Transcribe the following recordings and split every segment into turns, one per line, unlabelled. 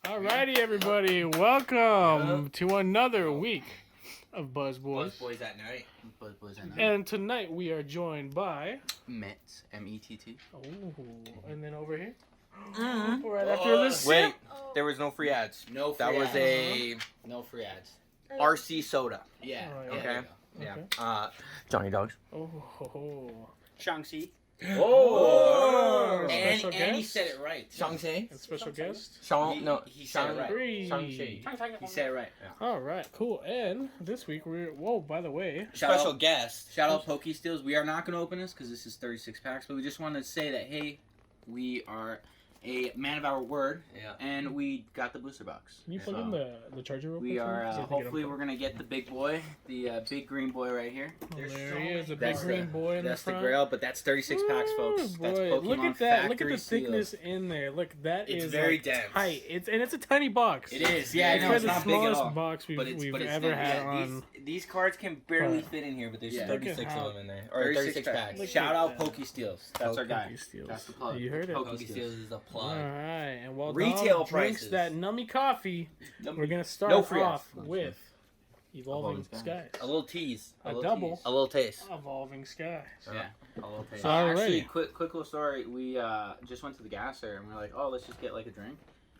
Alrighty, everybody. Welcome to another week of BuzzBoys.
BuzzBoys at night. BuzzBoys at night.
And tonight we are joined by
Mets. M-E-T-T.
Oh, and then over here. Right after this.
Wait, there was no free ads.
No free
That was
ads.
no free ads.
Oh.
RC soda.
Yeah.
Right.
Okay.
Yeah.
Yeah. Johnny Dogs.
Oh.
Shang Chi.
Oh.
And
Special
he
guest?
said it right.
Shang Chi.
And special guest.
He said it right.
Three.
He said it right. Yeah.
All right, cool. And this week we're by the way,
Special guest.
Shout out Poke Steals. We are not going to open this because this is 36 packs, but we just wanted to say that, hey, we are a man of our word, and we got the booster box.
Can you plug in the charger real quick?
We are,
for me?
hopefully we're going to get the big boy, the big green boy right here.
There he is, the big
That's
green boy in the
That's
front.
the grail, but that's 36 packs, folks.
Ooh,
That's
boy.
Pokemon
Look at that. Look at the
Factory
thickness
seals.
in there. Look, that
It's
is
very
like,
dense.
tight. It's a tiny box.
It is, yeah, I
It's
know,
probably
it's
the
not big at
smallest
all.
box we've
But it's
ever had
yeah,
on.
These cards can barely
But-
fit in here, but there's
Yeah.
36
Look at how-
of them in there. Or 36 packs.
Look
Shout
at
out
that.
Poke Steals. That's our guy.
Steals.
That's the plug.
You heard it.
Poke
Poke
Steals.
Steals is a
All
plug.
right, and while
Retail
Dom drinks
prices.
that nummy coffee, we're gonna start
No free
off
ads.
with Evolving
Evolving
Skies.
A little tease.
A double.
A little taste.
Evolving Skies.
Yeah. A little taste.
So
Actually,
alrighty.
quick little story. We just went to the gas there and we're like, oh, let's just get like a drink.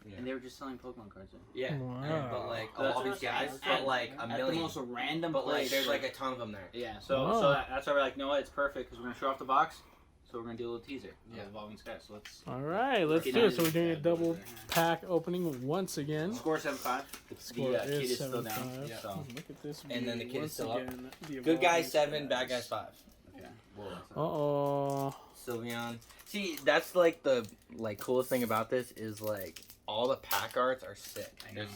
Yeah.
And they were just selling Pokemon cards there.
Yeah.
Wow.
But like
That's
all these
what-
guys,
at-
but like a
At the
million.
most random
But like
place.
there's like a ton of them there.
Yeah. So
Wow.
that's why we're like, no, it's perfect because we're gonna show off the box. So we're gonna do a little teaser.
Yeah.
Evolving Skies. So let's.
All right, let's
Get
do it.
into
So we're doing a
that.
double pack opening once again.
Score 7-5.
Score
The kid
is
is still down.
7-5.
Yeah.
So.
Look at this.
And then the
view
kid is
once
still up.
again, the
Good guys
Evolving
7, bad
Skies.
guys 5.
Okay.
Uh-oh.
Sylveon. See, that's like the coolest thing about this is like all the pack arts are sick.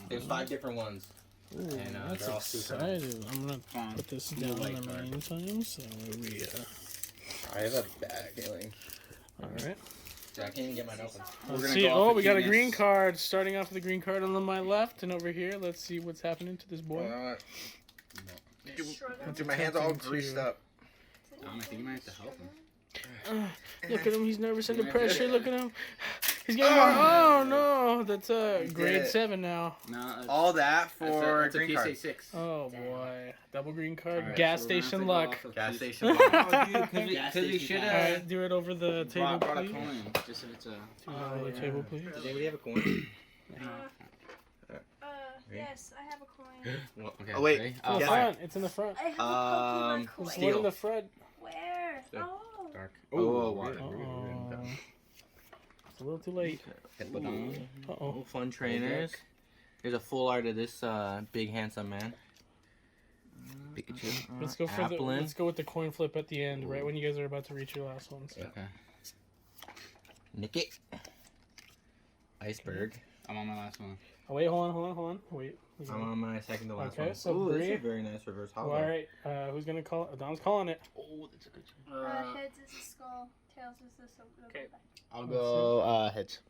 There's 5 different ones.
Ooh,
And,
that's
they're all super
exciting. I'm going to
Fun.
put this
No
down
white
in the
card.
meantime. So we,
I have a bad feeling.
all right.
I can't even get mine open.
We're
Let's
gonna
see.
go off
Oh,
of
we got a
cuteness.
green card. Starting off with the green card on my left, and over here, let's see what's happening to this boy.
Dude, my hands are all greased up.
I think you might have to help him.
Look at him. He's nervous under pressure. Look at him. He's getting more. Oh no, that's grade
it.
7 now.
No,
All that for
that's a
green
PSA
card.
6.
Oh boy, double green card.
Alright,
Gas
so we're gonna
station
have to go
luck.
off of
Gas
PSA.
station.
Oh,
luck.
dude,
Gas
because we
station
should
luck.
All
have
right, do it over the table,
brought a
please.
coin. Just if it's a.
Do it over the table, please.
Does anybody have a coin?
Yes, I have a coin.
Okay,
Oh, wait.
ready?
In the
Yeah.
front. It's in the front.
I have a Pokemon coin.
It's one in the front.
Where?
Yeah.
Oh.
Dark.
Oh, water.
Uh-oh. It's a little too late. Uh-oh.
Oh, fun trainers. Here's a full art of this big handsome man. Pikachu.
Let's go for
Applin.
let's go with the coin flip at the end, right when you guys are about to reach your last ones.
Yeah.
Okay.
Nickit. Iceberg.
I'm on my last one.
Oh wait, hold on. Wait.
I'm on my second to last
Okay,
one.
so
Ooh, this is
Bree.
a very nice reverse
All
hollow.
right, who's gonna call it? Dom's calling it.
Oh, that's a good one.
Heads is the skull, tails is the silver.
Okay.
I'll
go heads.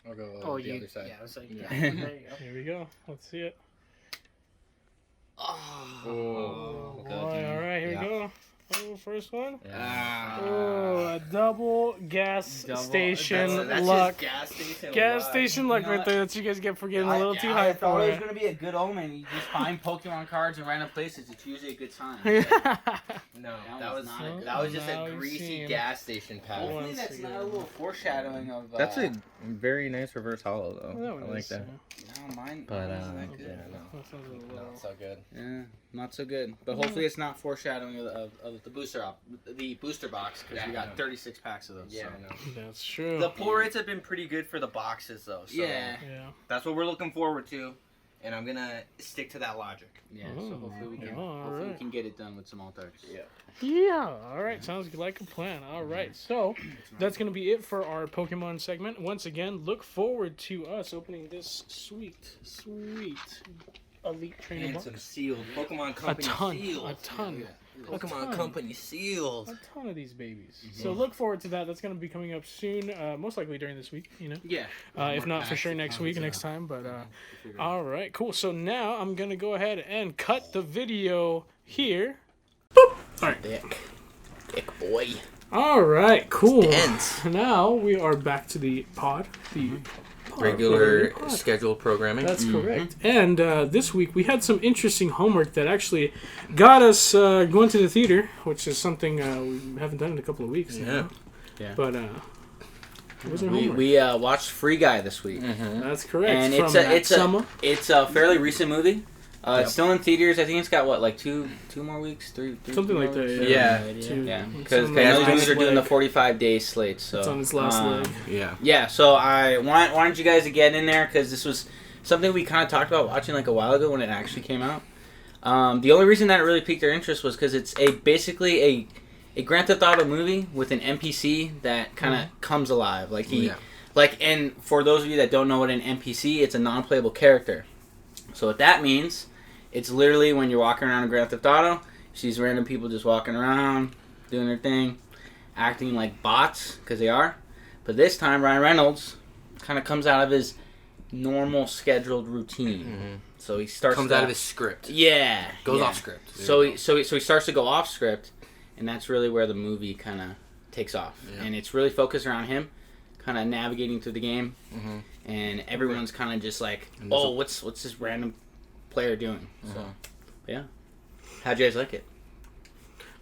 I'll go
Oh,
the other side.
Yeah, I was like,
Yeah.
there you go.
Here we go. Let's see it.
Oh,
Boy, all right, here
Yeah.
we go. Oh, first one.
Ah.
Oh, a double gas
Double-
station
That's
luck.
just gas station
Gas
luck.
station luck
You know
right
what?
there. That's what you guys get for getting a little too
I
high
thought
for
it was
it.
gonna be a good omen. You just find Pokemon cards in random places. It's usually a good sign.
No,
That
that
was
was
not a good
that was
one.
just
Now
a
we've
greasy
seen-
gas station pack.
Hopefully
Hopefully
Once
that's not
again.
a little foreshadowing of.
That's a very nice reverse hollow though.
That
I
one
like
is,
that.
No, mine.
But
mine isn't that
okay.
good.
yeah, no,
That sounds a little-
not so good.
Yeah, not so good. But hopefully it's not foreshadowing of the booster box because
Yeah,
we
I
got
know.
36 packs of those.
Yeah,
so.
I know.
That's true.
The pull rates have been pretty good for the boxes though. So
Yeah.
Yeah.
that's what we're looking forward to, and I'm gonna stick to that logic.
Yeah.
Oh,
So hopefully we can.
yeah,
Hopefully we
alright.
can get it done with some alt arts.
Yeah.
Yeah. All right. Sounds like a plan. All right. So that's going to be it for our Pokemon segment. Once again, look forward to us opening this sweet Elite Trainer
And
box.
some sealed Pokemon
A
Company
ton.
sealed.
A ton.
Pokemon
ton.
Company sealed.
A ton of these babies. So look forward to that. That's going to be coming up soon. Most likely during this week, you know.
Yeah.
If not for sure next week, next time. But all right, cool. So now I'm going to go ahead and cut the video here. All right.
Dick boy.
All right, cool.
Dense.
Now we are back to the pod, the
regular scheduled programming.
That's correct. And this week we had some interesting homework that actually got us going to the theater, which is something we haven't done in a couple of weeks.
Yeah.
Yeah.
But what was our homework?
We watched Free Guy this week.
That's correct.
And
From
it's a fairly recent movie. It's still in theaters. I think it's got like two more weeks, three
something like
more
that.
weeks?
Yeah.
Yeah.
It's
Because
on the
those
last
movies are doing the
leg.
45-day slate. So
It's on its last leg.
Yeah.
Yeah. So I wanted you guys to get in there because this was something we kind of talked about watching like a while ago when it actually came out. The only reason that it really piqued our interest was because it's basically a Grand Theft Auto movie with an NPC that kind of comes alive. And for those of you that don't know what an NPC, it's a non-playable character. So what that means, it's literally when you're walking around in Grand Theft Auto, you see these random people just walking around, doing their thing, acting like bots, because they are. But this time, Ryan Reynolds kind of comes out of his normal scheduled routine. So he starts
out of his script.
Yeah.
Goes off script.
So he starts to go off script, and that's really where the movie kind of takes off. Yeah. And it's really focused around him, kind of navigating through the game, and everyone's kind of just like, oh, what's this random player doing? So, yeah. How'd you guys like it?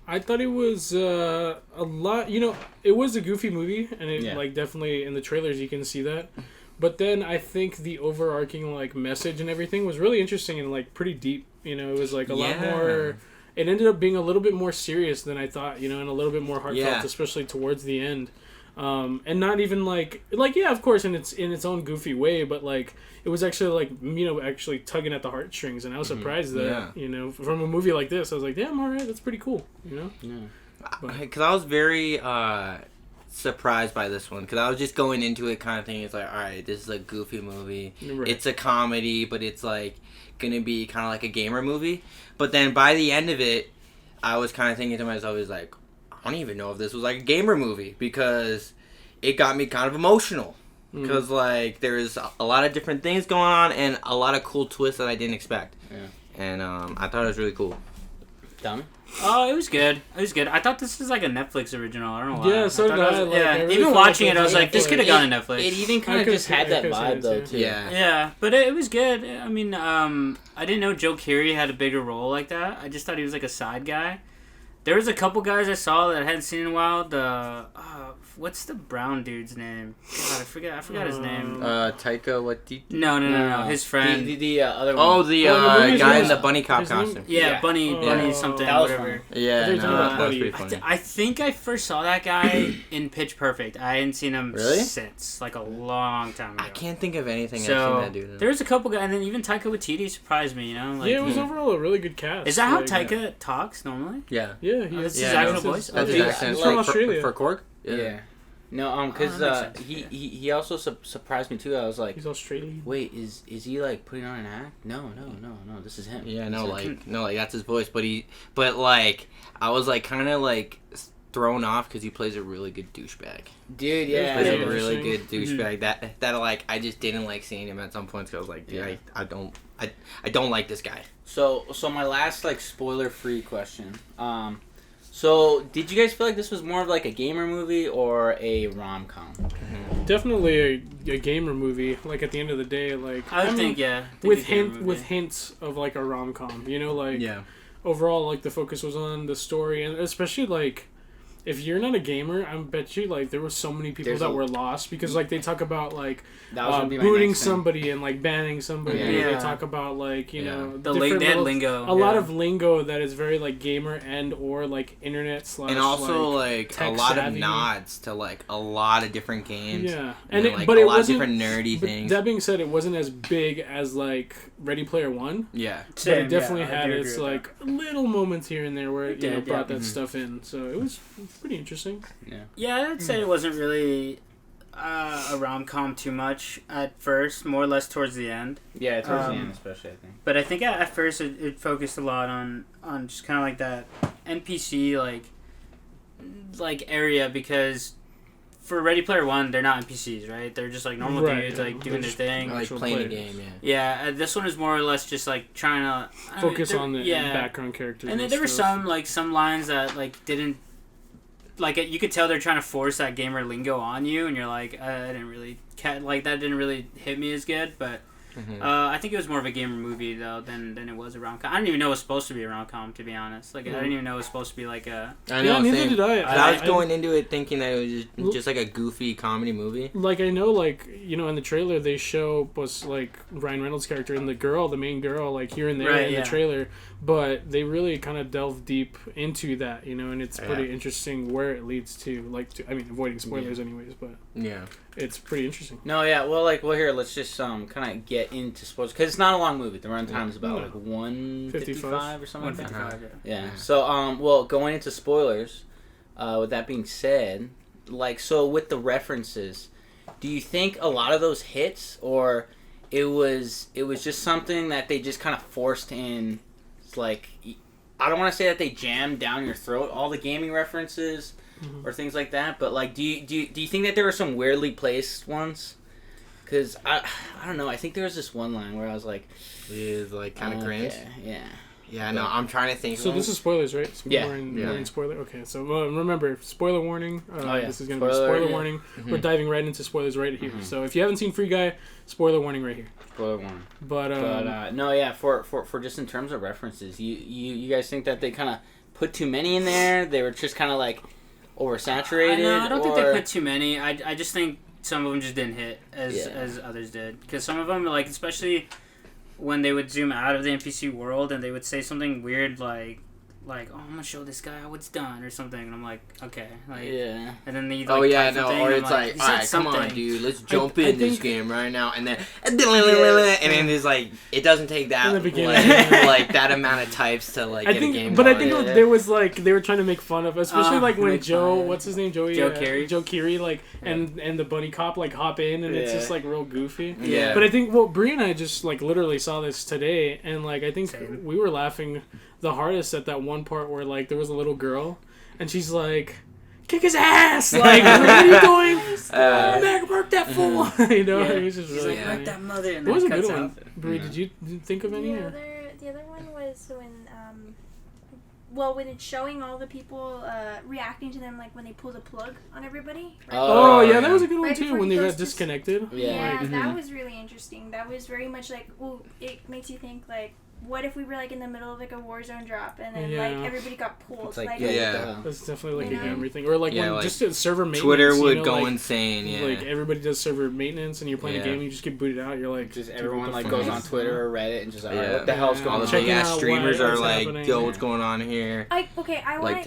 I thought it was a lot. It was a goofy movie, and it like definitely in the trailers you can see that. But then I think the overarching like message and everything was really interesting and like pretty deep. It was like a lot more. It ended up being a little bit more serious than I thought. And a little bit more heartfelt, especially towards the end. And not even like yeah, of course, in its own goofy way, but like it was actually like actually tugging at the heartstrings, and I was surprised that from a movie like this, I was like, damn, all right, that's pretty cool,
Because I was very surprised by this one, because I was just going into it kind of thinking, it's like, all right, this is a goofy movie, it's a comedy, but it's like gonna be kind of like a gamer movie. But then by the end of it, I was kind of thinking to myself, is like, I don't even know if this was like a gamer movie, because it got me kind of emotional. Because like there's a lot of different things going on and a lot of cool twists that I didn't expect. Yeah. And I thought it was really cool.
Tommy?
Oh, it was good. It was good. I thought this was like a Netflix original. I don't know why.
Yeah, so did I.
I really watching it, I was like, this could have gone to Netflix.
It even kind of just had that vibe though too.
Yeah.
Yeah, but it was good. I mean, I didn't know Joe Keery had a bigger role like that. I just thought he was like a side guy. There was a couple guys I saw that I hadn't seen in a while. What's the brown dude's name? God, I forgot his name.
Taika Waititi?
No. His friend.
The other one.
Oh, the guy in the bunny cop costume.
Yeah, Bunny something,
that was
whatever.
Yeah,
no,
that was pretty funny.
I think I first saw that guy in Pitch Perfect. I hadn't seen him since, like a long time ago.
I can't think of anything I've seen that dude in.
There was a couple guys, and then even Taika Waititi surprised me, Like,
yeah, it was overall a really good cast.
Is that how Taika talks normally?
Yeah.
Yeah,
that's his actual voice?
That's his accent.
He's from Australia.
For Korg?
Yeah. No, because he also surprised me too. I was like,
he's Australian.
Wait, is he like putting on an act? No, this is him.
Yeah, like that's his voice. But like I was like kind of like thrown off because he plays a really good douchebag.
Dude, yeah,
He plays a really good douchebag. That like I just didn't like seeing him at some points. Cause I was like, dude, I don't like this guy.
So my last like spoiler free question. So, did you guys feel like this was more of like a gamer movie or a rom-com?
Definitely a gamer movie. Like at the end of the day, like
I think
with hints of like a rom-com. Overall, like the focus was on the story, and especially like if you're not a gamer, I bet you like there were so many people that were lost because like they talk about like booting somebody and like banning somebody.
Yeah.
They talk about like
the lingo.
A lot of lingo that is very like gamer and or like internet /
and also like a lot
savvy.
of nods to like a lot of different games.
Yeah,
and
like
but
a
lot of different nerdy things.
That being said, it wasn't as big as like Ready Player One.
Yeah,
but it definitely had its like little moments here and there where it brought that stuff in. So it was pretty interesting.
Yeah, I'd say it wasn't really a rom-com too much at first, more or less towards the end.
Yeah, towards the end especially, I think.
But I think at first it focused a lot on just kind of like that NPC like area, because for Ready Player One, they're not NPCs, right? They're just like normal dudes, like doing their thing.
Like playing the game,
Yeah, this one is more or less just like trying to
focus on the background characters.
And then there were some lines that like didn't like you could tell they're trying to force that gamer lingo on you, and you're like, I didn't really that didn't really hit me as good, but. I think it was more of a gamer movie though than it was a rom-com. I didn't even know it was supposed to be a rom-com, to be honest. Like I didn't even know it was supposed to be like a.
I know,
neither did I.
I was going into it thinking that it was just like a goofy comedy movie.
Like I know, like in the trailer they show was like Ryan Reynolds' character and the main girl, like here and there in the trailer, but they really kind of delve deep into that, and it's pretty interesting where it leads to. Avoiding spoilers, anyways, but it's pretty interesting.
No, here, let's just kind of get into spoilers because it's not a long movie. The runtime is about like 155 or something like that.
155,
Yeah. So, going into spoilers. With that being said, with the references, do you think a lot of those hits, or it was just something that they just kind of forced in? It's like, I don't want to say that they jammed down your throat all the gaming references or things like that, but do you think that there were some weirdly placed ones? Because I don't know. I think there was this one line where I was like,
it's like kind of cringe. Yeah, no, I'm trying to think.
So this is spoilers, right? We're in spoiler. Okay, so remember, spoiler warning. This is going to be spoiler warning. We're diving right into spoilers right here. So if you haven't seen Free Guy, spoiler warning right here.
Spoiler warning.
But
for just in terms of references, you guys think that they kind of put too many in there? They were just kind of like oversaturated.
No, I don't think they put too many. I just think some of them just didn't hit as others did, because some of them, like, especially when they would zoom out of the NPC world and they would say something weird like oh, I'm gonna show this guy how it's done or something, and I'm like, okay, and then they
or it's like, all right, come on, dude, let's jump in this game right now, and then it's like it doesn't take that like that amount of types to like get a game.
But I think there was like they were trying to make fun of, especially like when Joe, what's his name, Joe Keery, like and the bunny cop like hop in, and it's just like real goofy.
Yeah.
But I think Bree and I just like literally saw this today, and like I think we were laughing the hardest at that one part where like there was a little girl and she's like, kick his ass, like what are you doing, work that fool. It was just really
like, work that mother, and
it was a
cuts
good one.
out.
Bree, did you think of any?
The other one was when it's showing all the people reacting to them, like when they pull the plug on everybody.
Right? That was a good one too, when they got disconnected.
That was really interesting. That was very much like, it makes you think like, what if we were like in the middle of like a warzone drop and then like everybody got pulled?
It's like,
that's definitely like a gamer thing. Or like when just a server maintenance,
Twitter would go insane.
Like everybody does server maintenance and you're playing a game and you just get booted out. You're like,
just everyone like goes on Twitter or Reddit and just like, what the hell's going on?
All the big ass streamers are like, yo, what's going on here?
I want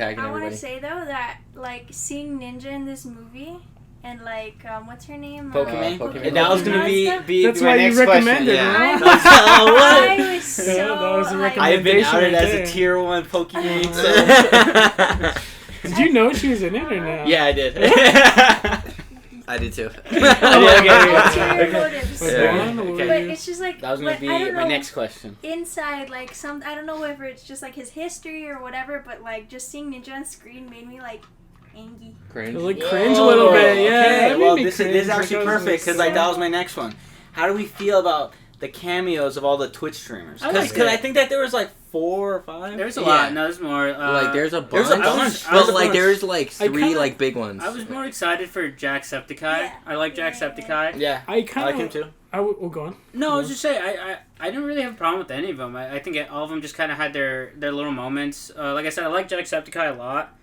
to say though that like seeing Ninja in this movie. And like, what's her name?
Pokemon. That was gonna be
that's
my
why
next
you recommended
question.
Right?
I was so.
That was a recommendation.
I have been outed
right
as
there.
a tier 1 Pokemon. So.
Did you know she was in it or not?
Yeah, I did.
I did too.
But it's just like
that was gonna be my next question.
Inside, like I don't know whether it's just like his history or whatever, but like just seeing Ninja on screen made me like.
Cringe.
Like cringe a little bit,
Okay. Well, this is actually perfect because like that was my next one. How do we feel about the cameos of all the Twitch streamers? Because I think that there was like 4 or 5.
There's a lot. No, there's more.
Like there's a bunch.
But
like there's like 3 like big ones.
I was more excited for Jacksepticeye. Yeah. I like Jacksepticeye.
Yeah, I like him too.
Well, go on.
No, I was just saying, I didn't really have a problem with any of them. I think all of them just kind of had their little moments. Like I said, I like Jacksepticeye a lot.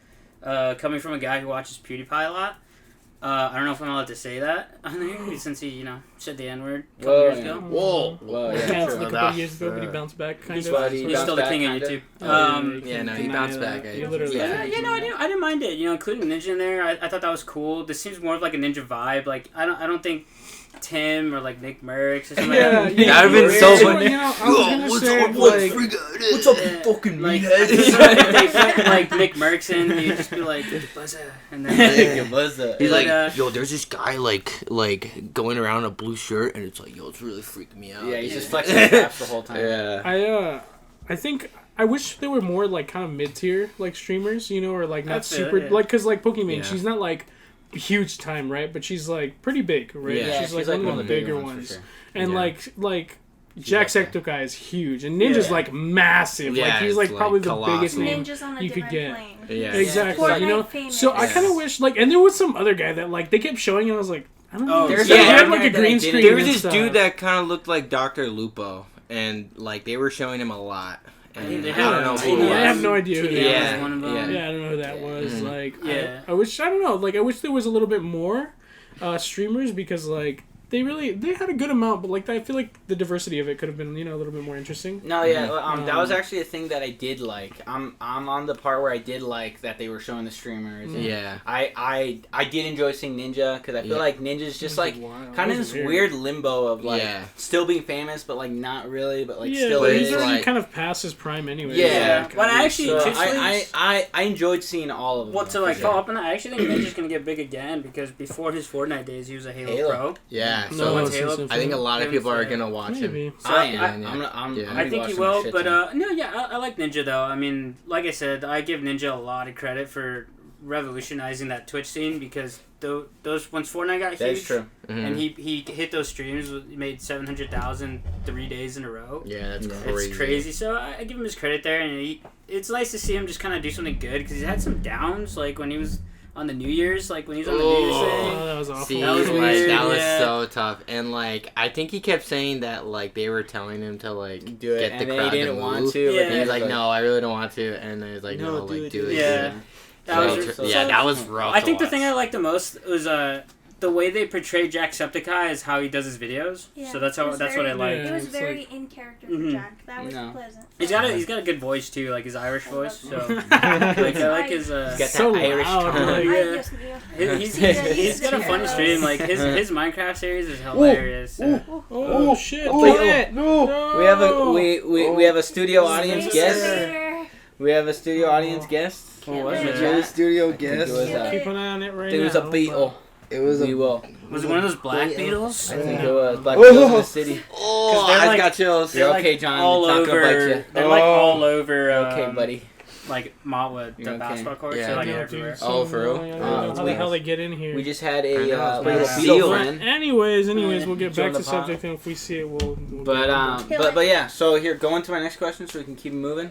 Coming from a guy who watches PewDiePie a lot. I don't know if I'm allowed to say that on here since he, said the N-word a couple years ago.
Whoa.
Yeah, like a couple years ago, but he bounced back kind of.
He's still the king of YouTube.
He bounced back.
He literally
I didn't mind it. Including Ninja in there, I thought that was cool. This seems more of like a Ninja vibe. Like I don't think Tim or like Nick Merckx or something like that.
That would have been so funny.
What's up, you fucking meathead?
If like Nick Merckx in, he'd just be like, buzzer. And then
he's like, yo, there's this guy like going around in a blue shirt, and it's like, yo, it's really freaking me out.
Yeah, he's just flexing his abs the whole time.
Yeah.
I think I wish there were more like kind of mid-tier like streamers, or like not super like because like Pokemon, she's not like huge time, right? But she's like pretty big, right?
Yeah,
she's like one of the bigger ones.
Sure.
And like Jacksepticeye is huge, and Ninja's like massive.
Yeah,
like he's like
it's,
probably
like,
the
colossal.
biggest name
Ninja's on a
you could
different
get.
plane.
Yeah.
Exactly.
Fortnite
You know.
famous.
So I kind of wish like, and there was some other guy that like they kept showing, and I was like, I don't know.
Oh,
There's
he
a
had
guy
like a
that
green
I didn't-
screen.
There was
and
this
stuff.
dude that kind of looked like Dr. Lupo, and like they were showing him a lot. And
They
I
had
don't know
a-
who it
I have
was.
no idea who that
Yeah.
was.
One of them.
Yeah, I don't know who that was.
Mhm.
Like,
Yeah.
I wish, I don't know, like, I wish there was a little bit more streamers because, like, they had a good amount, but, like, I feel like the diversity of it could have been, a little bit more interesting.
No, yeah, that was actually a thing that I did like. I'm on the part where I did like that they were showing the streamers. And
Yeah.
I did enjoy seeing Ninja because I feel like Ninja's just like
Wild.
kind of
That was
this weird limbo of like
Yeah.
still being famous but like not really, but like
Yeah,
still
but
is,
he's
is.
already
like-
kind of past his prime anyway.
Yeah.
Like,
But I actually,
So
truthfully,
I enjoyed seeing all of them.
well, to like follow up on that, I actually think Ninja's gonna get big again because before his Fortnite days, he was a Halo Pro.
Yeah.
No,
So
it's
Halo.
I think a lot of people are
Maybe.
gonna watch him.
Maybe.
So
I am.
yeah.
I'm
Yeah.
gonna
I
be
think he
watching
will,
that
but
shit,
no, yeah, I like Ninja though. I mean, like I said, I give Ninja a lot of credit for revolutionizing that Twitch scene because those once Fortnite got
That's
huge,
true.
and he hit those streams, he made 700,000 3 days in a row.
Yeah, that's
Yeah.
crazy.
It's crazy. So I give him his credit there, and it's nice to see him just kind of do something good because he's had some downs, like when he was on the New Year's, like when he was on the New Year's
Oh.
thing.
Oh, that was awful.
See,
That was
like,
weird,
that was
yeah.
so tough, and like I think he kept saying that like they were telling him to like
Do it,
get
and
the
then
crowd
he didn't
to
want
move.
to.
Yeah.
But
And
then
he's like, no, I really don't want to, and then he's like, no,
do
like
it,
do
do
it.
it.
Yeah. That
So,
was
yeah, that was rough.
I
to
think the
watch.
thing I liked the most was the way they portray Jacksepticeye is how he does his videos.
Yeah,
So that's
it was
what I
very-
like.
Yeah,
It was
it's
very in character for
Mhm.
Jack. That was
No.
pleasant.
He's got a good voice too, like his Irish voice. So like
Like,
I like his
He's got
So
that Irish
loud,
tone.
like-
Ay,
yeah.
Dios mío.
He's got a funny stream. Like his Minecraft series is hilarious.
Oh, shit.
Oh,
Kill
yeah.
it. No.
We have we have a studio audience
Space
guest.
Invader.
We have a studio audience guest.
What was
Yeah.
it?
Yeah.
studio
think it
guest.
was,
Keep an eye on it right
It
now.
was a beetle.
It was
We
a.
will.
Was it one of those black beetles?
I think
Yeah.
it was Black Beetles in the City.
Oh,
they're
I
like-
got chills.
You're
They're
okay,
like
John.
all
It's not gonna bite
over.
you.
They're like all over.
You're okay, buddy.
Like Motwood, the
You're okay.
basketball courts.
Yeah,
They're like
No, dude,
everywhere.
so
Oh, for real?
annoying. I don't
Oh,
know
it's
how the
weird.
hell they get in here.
We just had
I
a
know,
little
it's
beetle
But
in.
anyways, we'll get
Join
back to
the
the
pod.
subject, and if we see it, we'll
But
get
but yeah. So here, going to my next question, so we can keep moving.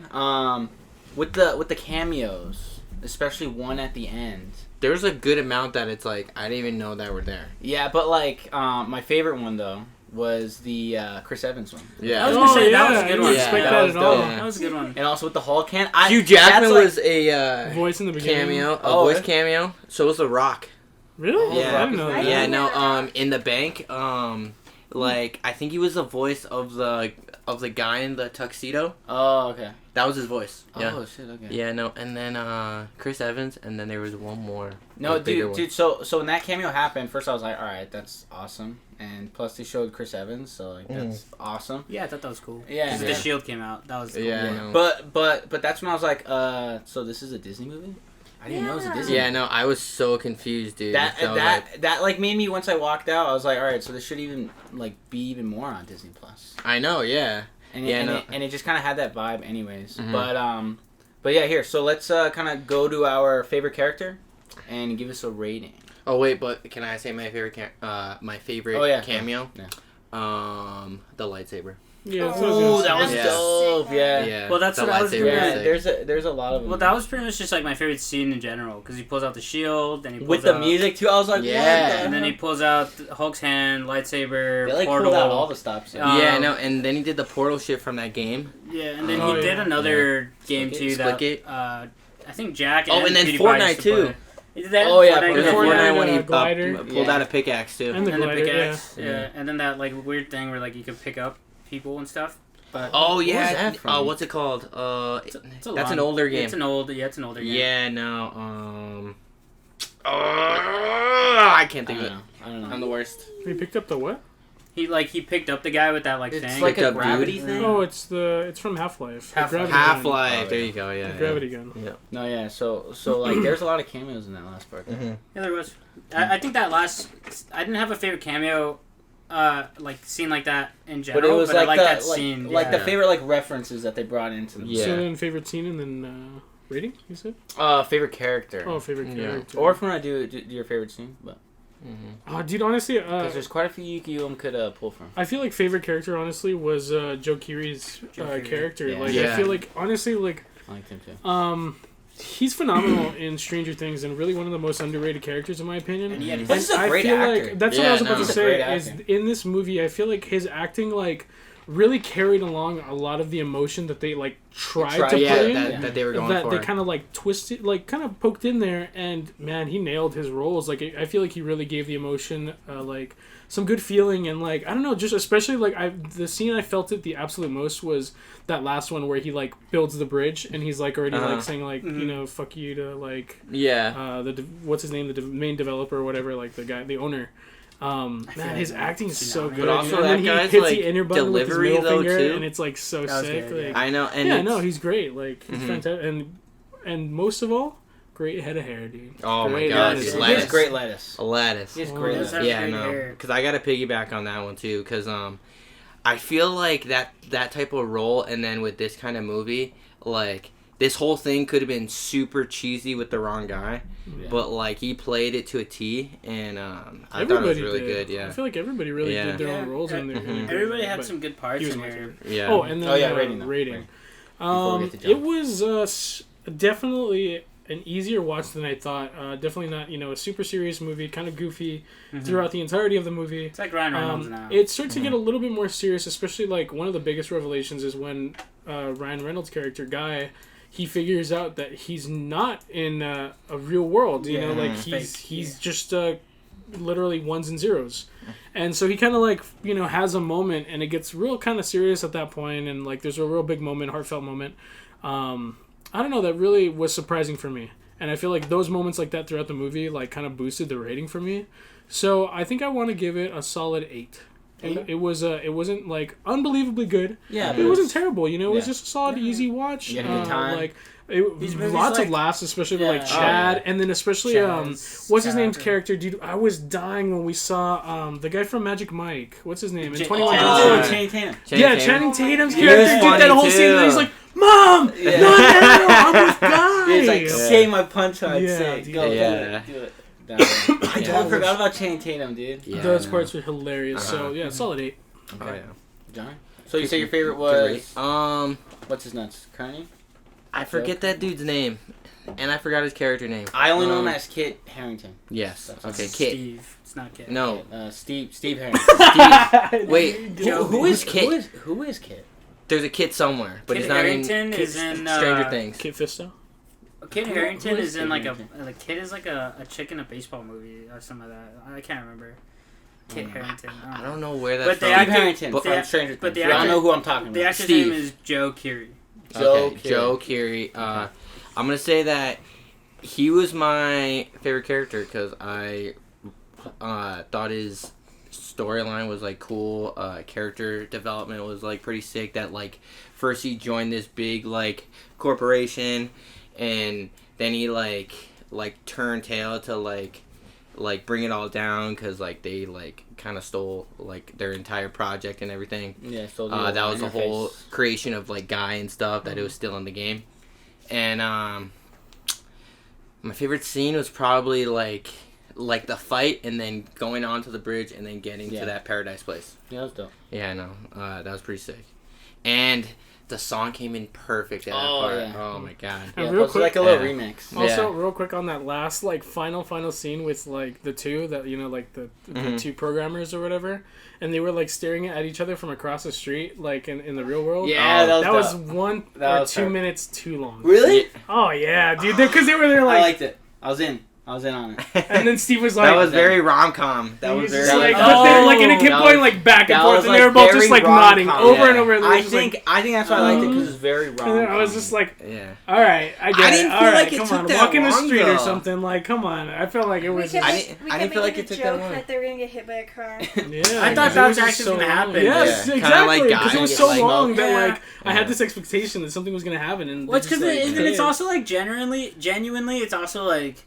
With the cameos, especially one at the end.
There's a good amount that it's like I didn't even know that were there.
Yeah, but like my favorite one though was the Chris Evans one.
I
Yeah.
was gonna say that was a
I
good
didn't
one.
expect
Yeah,
that
was
at all.
dope.
That was a good one.
And also with the Hulk can.
Hugh Jackman
that's, like-
was a
voice in the beginning.
cameo, a
Oh,
voice
yeah?
cameo. So was The Rock.
Really?
Yeah.
I didn't know
I
that.
Yeah,
didn't
no.
know that.
In the bank. Like I think he was the voice of the guy in the tuxedo.
Oh, okay.
That was his voice. Yeah.
Oh shit. Okay.
Yeah, no, and then Chris Evans, and then there was one more.
No,
a bigger
dude. So when that cameo happened, first I was like, all right, that's awesome. And plus they showed Chris Evans, so like that's awesome.
Yeah, I thought that was cool.
Yeah,
Because
yeah.
the Shield came out. That was cool.
Yeah, I know.
But that's when I was like, so this is a Disney movie? I didn't know it was a
Yeah.
Disney.
Yeah, no, I was so confused, dude.
That
So,
that like made me once I walked out, I was like, all right, so this should even like be even more on Disney Plus.
I know, yeah.
And
Yeah,
it,
no.
and it just kind of had that vibe, anyways.
Mhm.
But yeah, here. So let's kind of go to our favorite character, and give us a rating.
Oh wait, but can I say my favorite my favorite
Oh, yeah.
cameo?
Yeah.
The lightsaber.
Yeah, that's
Oh,
what I was gonna
that was
say.
Yeah.
dope. Yeah.
Yeah.
Well, that's
the
what I was
lightsaber
gonna-
was
Yeah,
sick.
there's a lot of them.
Well, that was pretty much just like my favorite scene in general because he pulls out the shield and he pulls
with the
out,
music too. I was like,
Yeah.
what the
and then he
hell?
pulls out Hulk's hand, lightsaber,
They like
portal.
pulled out all the stops.
Yeah.
Yeah, no, and then he did the portal shit from that game.
Yeah, and then
Oh,
he did
yeah.
another game
Splitgate?
too that
Splitgate?
I think Jack.
Oh, and then
PewDiePie
Fortnite,
used to
too.
play. He did that.
Oh, yeah,
Fortnite,
And then
Fortnite,
Fortnite when he
glider.
pulled
Yeah.
out a pickaxe too.
And the
and the
glider,
pickaxe.
yeah.
Yeah, and then that like weird thing where like you could pick up people and stuff. But
Oh
was
yeah.
that from?
What's it called?
it's a
That's an
long-
older game.
It's an older game.
Yeah, no. I can't think of it.
I don't know.
I'm the worst.
He picked up the what?
He picked up the guy with that like
It's
thing.
like
Picked
a
up
gravity
dude.
thing.
Oh, it's from Half-Life. The
Half-Life.
gravity gun.
Half-Life.
Oh,
There
yeah.
you go. Yeah.
The gravity gun.
No, yeah. So like, there's a lot of cameos in that last part.
Mm-hmm.
Yeah, there was. I think that last. I didn't have a favorite cameo, like scene like that in general.
But it was
I
like
like
the
that scene.
like the
yeah.
favorite like references that they brought into them.
Yeah.
So then favorite scene and then rating, you said?
Favorite character.
Oh, favorite
Yeah.
character.
Or if you want to do your favorite scene, but
Oh, dude, honestly,
Because there's quite a few you could pull from.
I feel like favorite character, honestly, was Joe Keery's character.
Yeah.
Like, I feel like, honestly, like,
I liked him too.
He's phenomenal in Stranger Things and really one of the most underrated characters, in my opinion.
And yeah,
He's a great
feel
actor.
like that's what I was about to
He's a
say.
great
Is
actor.
in this movie, I feel like his acting like really carried along a lot of the emotion that they like tried to put in.
that they were going
That
for.
they kind of like twisted, like kind of poked in there, and man, he nailed his roles. Like I feel like he really gave the emotion like some good feeling, and like I don't know, just especially like the scene I felt it the absolute most was that last one where he like builds the bridge and he's like already like saying like you know fuck you to like what's his name, the main developer or whatever, like the guy, the owner. Man, his acting is so good.
But also
and
that
then he
guy's
hits
like
the inner button with his
delivery
middle
though
finger,
too,
and it's like so sick.
good,
like,
I know, and
yeah, no, he's great. Like he's fantastic, and most of all, great head of hair, dude.
Oh my
Great
god,
lettuce.
dude,
He
lettuce.
has great lettuce.
Lettuce.
He has great
Oh,
lettuce.
That's
Yeah, I
great
know.
hair.
Because I got to piggyback on that one too. Because I feel like that type of role, and then with this kind of movie, like this whole thing could have been super cheesy with the wrong guy, but like he played it to a T, and I thought it was really good. Yeah.
I feel like everybody really did their own roles in there.
Everybody had some good parts
He was
in
my
there.
favorite.
Yeah.
Oh, and then
rating.
rating.
Before we get to
It
John.
was definitely an easier watch than I thought. Definitely not, a super serious movie, kind of goofy throughout the entirety of the movie.
It's like Ryan Reynolds now.
It starts to get a little bit more serious, especially like one of the biggest revelations is when Ryan Reynolds' character Guy, he figures out that he's not in a real world. You know, like he's just literally ones and zeros, and so he kind of like has a moment, and it gets real kind of serious at that point, and like there's a real big moment, heartfelt moment. I don't know, that really was surprising for me, and I feel like those moments like that throughout the movie like kind of boosted the rating for me. So I think I want to give it a solid 8. It wasn't like unbelievably good.
Yeah,
but it wasn't terrible. It was just a solid, easy watch.
You had a good time.
Like
These movies,
lots
like-
of laughs, especially with like
Yeah.
Chad,
Oh, yeah.
and then especially
Chad's
what's his name's
character.
character, dude. I was dying when we saw the guy from Magic Mike. What's his name? In 21
Oh,
Jump Street.
Channing Tatum.
Yeah, Channing Tatum's
He was
character did that
funny,
whole scene. And
too.
he's like, "Mom,
Yeah.
not now. I'm with Guy."
He's like, say my punchline,
Yeah,
say,
dude.
go,
Yeah.
do it. I
Yeah.
totally forgot about Channing Tatum, dude.
Yeah,
Those
I know.
parts were hilarious. So yeah, solid 8.
Oh yeah.
John? So you say your favorite
Good
was,
rate.
what's his nuts? Kearney?
I forget that dude's name, and I forgot his character name.
I only know him as Kit Harington.
Yes.
That's
Okay,
Kit.
Kit.
Steve. It's not Kit.
No.
Steve Harrington.
Wait. Who is Kit?
Who is Kit?
There's a Kit somewhere, but
Kit
he's not in
Harington is in
Stranger Things.
Kit Fisto.
Kit Harington
Who is
is in
Kit
like
Harington?
Kit is like a chick in a baseball movie or something like that. I can't remember. Kit Harington.
I don't know where that's
But
from.
the
Steve
actor-
Harrington
but-
from Stranger
but
Things.
the
Y'all
actor-
know who I'm talking
The
about.
actor's
Steve.
name is Joe Keery.
Joe Keery. I'm gonna say that he was my favorite character because I thought his storyline was like cool. Character development was like pretty sick. That like first he joined this big like corporation, and then he like turned tail to like bring it all down because like they like kind of stole like their entire project and everything.
Yeah, so
That was the whole creation of like Guy and stuff, that it was still in the game. And my favorite scene was probably like the fight and then going onto the bridge and then getting to that paradise place.
Yeah, that was dope.
Yeah, I know. That was pretty sick. And the song came in perfect at that part.
yeah.
Oh my god.
And
Yeah,
real
it was
quick-
like a little
Yeah.
remix.
Also, real quick on that last like final scene with like the two that like the two programmers or whatever, and they were like staring at each other from across the street, like in the real world.
Yeah, that was
that
dope.
was 1
That
or
was
2
perfect.
minutes too long.
Really?
Oh yeah, dude, because they were there
I
like,
liked it. I was in on it.
and then Steve was like,
That was very rom-com. That
he
was
was
very
just like,
that
but
was-
then, like, and it kept
that
going
was-
like back and
that
forth,
was,
and they were
like,
both just
very
like nodding
rom-com.
over
Yeah.
and over. And they were
I
just,
think
like,
that's why I liked it because it's very wrong.
and then I was just like,
Yeah.
all right, I get
I
it.
didn't
All
feel
right,
like it
come
took
on,
that
walk in the
long,
street or
though.
something. Like, come on. I felt like it was just.
I didn't feel like it took that long.
that they were gonna get hit by a car.
Yeah,
I thought
because
that
it
was
just
actually
so
gonna
long.
happen.
Yes,
Yeah. Kinda
exactly.
like
Because
Guy
it was
get,
so
like,
long that
yeah.
like I had this expectation that something was gonna happen, and
Well, it's
they
because
just, like,
and it's
did.
also like genuinely, it's also like,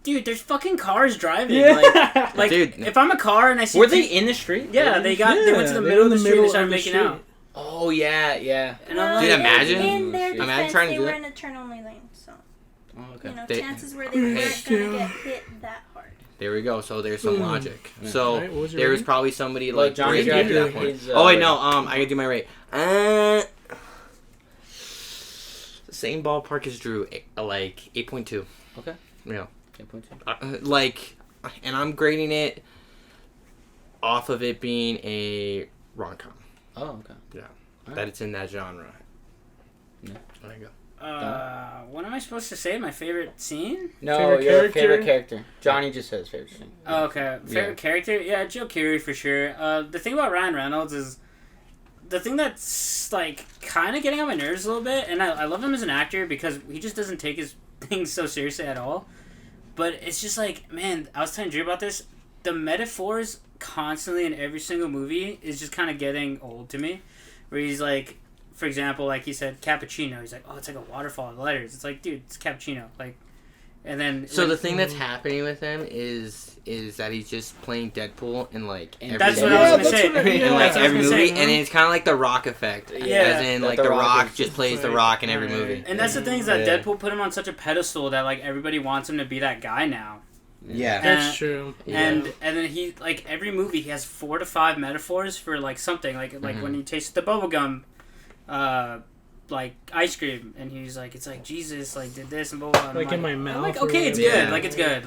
dude, there's fucking cars driving.
Yeah.
Like
Dude.
if I'm a car and I see
Were they in the street?
Yeah, they went to the middle of the street and started making out.
Oh yeah, yeah.
And I'm
Dude,
like,
imagine-
In their
imagine
defense,
trying to
they
do
were
that.
in a turn-only lane, so
Oh, okay.
you know,
They-
chances were they weren't gonna get hit that hard.
There we go. So there's some logic. So
Alright, what was your
there was
rating?
probably somebody like
Johnny
breaking into that
Depp,
point.
he's,
Oh wait, no. I gotta do my rate. Same ballpark as Drew. Like 8.2.
Okay.
Yeah.
8.2.
Like, and I'm grading it off of it being a rom-com.
Oh, okay.
Yeah.
Alright.
That it's in that genre.
Yeah.
There you go.
What am I supposed to say? My favorite scene?
No,
Favorite
your
character?
favorite character. Johnny just says favorite scene.
Oh, okay. Favorite character? Yeah, Joe Keery for sure. The thing about Ryan Reynolds is the thing that's like kind of getting on my nerves a little bit, and I love him as an actor because he just doesn't take his things so seriously at all. But it's just like, man, I was telling Drew about this. The metaphors constantly in every single movie is just kind of getting old to me. Where he's like, for example, like he said, cappuccino. He's like, oh, it's like a waterfall of letters. It's like, dude, it's cappuccino. Like, and then
So the thing that's happening with him is that he's just playing Deadpool in like every
that's
movie.
what I was gonna
that's
say.
what I- yeah,
in like
that's what I was
every
gonna
movie,
say.
and it's kind of like the Rock effect.
Yeah.
As in,
That
like
The
the
Rock
Rock
is
just plays the
like-
Rock in every movie.
And that's the thing is that
Yeah.
Deadpool put him on such a pedestal that like everybody wants him to be that guy now.
Yeah.
That's true.
And then he like every movie he has 4 to 5 metaphors for like something like when he tasted the bubble gum, like ice cream, and he's like it's like Jesus like did this and blah blah. blah.
Like in my
I'm
mouth.
like
or
okay, it's
whatever.
good. Like it's good.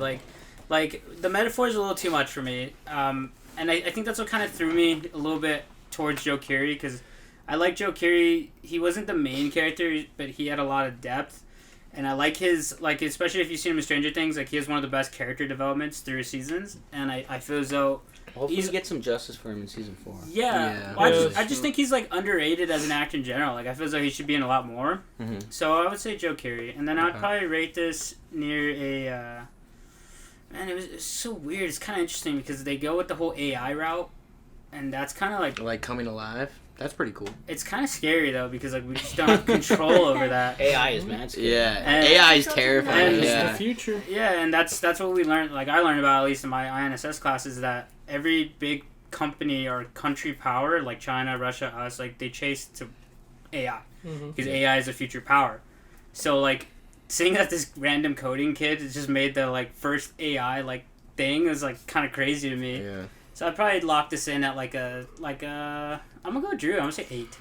Like the metaphors are a little too much for me. And I think that's what kind of threw me a little bit towards Joe Keery because I like Joe Keery. He wasn't the main character, but he had a lot of depth. And I like his, like, especially if you've seen him in Stranger Things, like, he has one of the best character developments through seasons. And I feel as though...
Hopefully we get some justice for him in season 4.
Yeah.
Yeah.
Well, I just think he's, like, underrated as an actor in general. Like, I feel as though he should be in a lot more.
Mm-hmm.
So I would say Joe Keery. And then I would probably rate this near a... Man, it was so weird. It's kind of interesting because they go with the whole AI route. And that's kind of
Like coming alive. That's pretty cool.
It's kind of scary, though, because, like, we just don't have control over that.
AI is mad scary.
Yeah.
And-
AI is terrifying.
And-
It's
Yeah.
the future.
Yeah, and that's what we learned. Like I learned about at least in my INSS classes that every big company or country power, like China, Russia, us, like they chase to AI because AI is a future power. So like seeing that this random coding kid has just made the like first AI like thing is like kind of crazy to me.
Yeah.
So I'd probably lock this in at like a I'm gonna go Drew. I'm gonna say 8.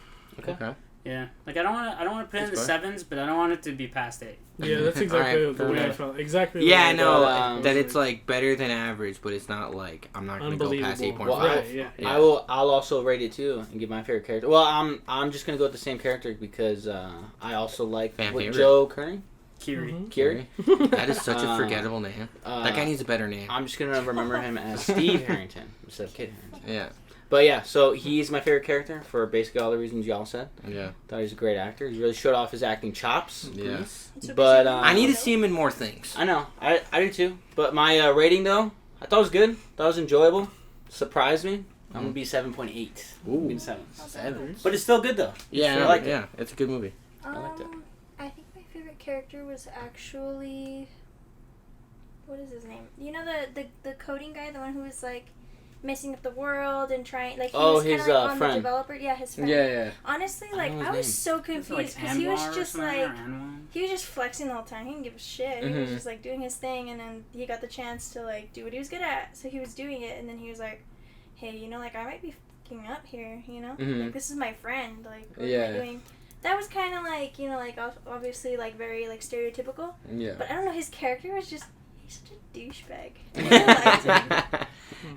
Okay.
Yeah, like I don't want to put it in the
That's
7s, but I don't want it to be past 8.
Yeah, that's exactly
Alright,
the way I
fair
felt. Exactly.
Yeah, I
the way
know
But,
that it's like better than average, but it's not like I'm not gonna go past
Unbelievable.
8.5.
Well,
Right, yeah.
Yeah.
I'll also rate it too and give my favorite character. Well, I'm just gonna go with the same character because I also like
Fan
what,
favorite.
Joe Keery.
Kiri.
Kiri.
That is such a forgettable name. That guy needs a better name.
I'm just gonna remember him as Steve Harrington instead of Kid Harrington.
Yeah.
But yeah, so he's my favorite character for basically all the reasons y'all said.
Yeah.
Thought he was a great actor. He really showed off his acting chops.
Yeah.
But
I need to see him in more things.
I know, I do too. But my rating though, I thought it was good. Thought it was enjoyable. Surprised me. I'm gonna be 7.8.
Ooh.
7. But it's still good though.
Yeah,
I liked it.
yeah. It's a good movie.
I liked it.
I think my favorite character was actually, what is his name? You know the coding guy, the one who was like messing up the world and trying like he was kind of like on
friend.
the developer. Yeah, his friend.
Yeah.
Honestly,
I
like
don't know
I
his
was
name.
so
Like
confused because he was
Anwar or
just
something,
like
or Anwar?
he was just flexing the whole time. He didn't give a shit. He was
Mhm.
just like doing his thing, and then he got the chance to like do what he was good at. So he was doing it, and then he was like, "Hey, you know, like I might be fucking up here. You know,
Mhm.
like this is my friend. Like what am
Yeah.
I doing?" That was kind of like, you know, like obviously like very like stereotypical.
Yeah.
But I don't know, his character was just he's such a douchebag. I really liked him.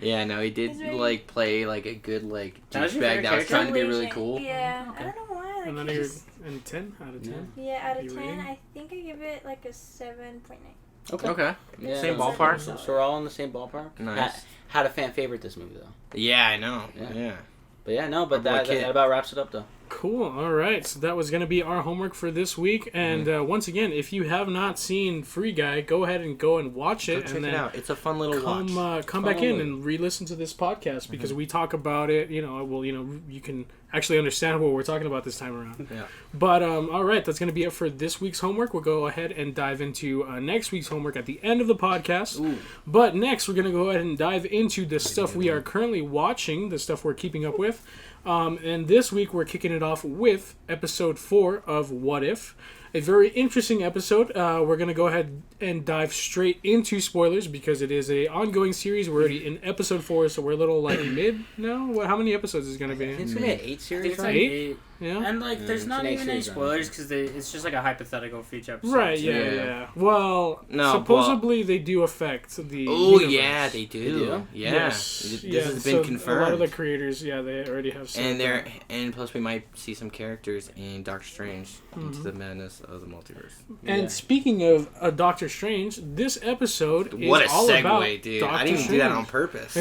Yeah, no, he did
He's very-
like play like a good like
That was your
douchebag
favorite
that was
character?
trying to be really
Delusion.
cool.
Yeah,
Oh, okay.
I don't know why. Like,
And then
he
you're
just,
in 10 out of 10.
yeah, out of
You
10,
rating?
I think I give it like a 7.9.
Okay.
Yeah,
Same
so-
ballpark?
So we're all in the same ballpark.
Nice.
Had a fan favorite this movie though.
Yeah, I know.
Yeah.
Yeah.
But yeah, no, but
Our boy
that
Kit.
about wraps it up though.
Cool. All right. So that was going to be our homework for this week. And once again, if you have not seen Free Guy, go ahead and go and watch
Go
it.
check
and
it
then
out. It's a fun little watch.
come
Fun
back in
movie.
and re-listen to this podcast because we talk about it. You know, well, you know, you can actually understand what we're talking about this time around.
Yeah.
But all right, that's going to be it for this week's homework. We'll go ahead and dive into next week's homework at the end of the podcast.
Ooh.
But next, we're going to go ahead and dive into the stuff we are currently watching, the stuff we're keeping up with. And this week, we're kicking it off with episode 4 of What If. a very interesting episode. We're going to go ahead and dive straight into spoilers because it is a ongoing series. We're already in episode 4, so we're a little like mid now. How many episodes is it going to be?
It's going to be an 8
I think
series,
it's
right?
like 8.
Yeah.
And like, there's not
it's an
even any
eight-series
spoilers because it's just like a hypothetical for each episode.
Right,
so-
yeah. Well,
No,
supposedly they do affect the
Oh
universe.
yeah, they do.
They do?
Yeah,
Yes.
this has been
so
confirmed.
A lot of the creators, they already have said
And
that.
and plus we might see some characters in Doctor Strange into the madness of the multiverse.
And
Yeah.
speaking of Doctor Strange, this episode
What a
is all about
segue, dude!
Doctor
I didn't even do that on
Strange.
purpose.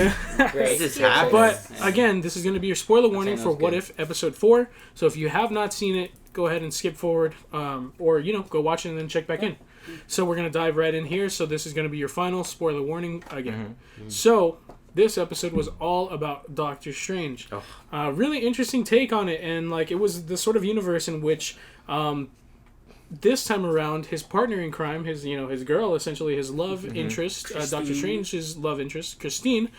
Great.
It just
Yeah.
happened.
But
Yeah.
again, this is going to be your spoiler warning
that
for
was
What
good.
If episode 4. So if you have not seen it, go ahead and skip forward, or go watch it and then check back in. So we're going to dive right in here. So this is going to be your final spoiler warning again. So this episode was all about Doctor Strange. Really interesting take on it, and like it was the sort of universe in which this time around his partner in crime, his girl, essentially his love interest, Doctor Strange's love interest, Christine,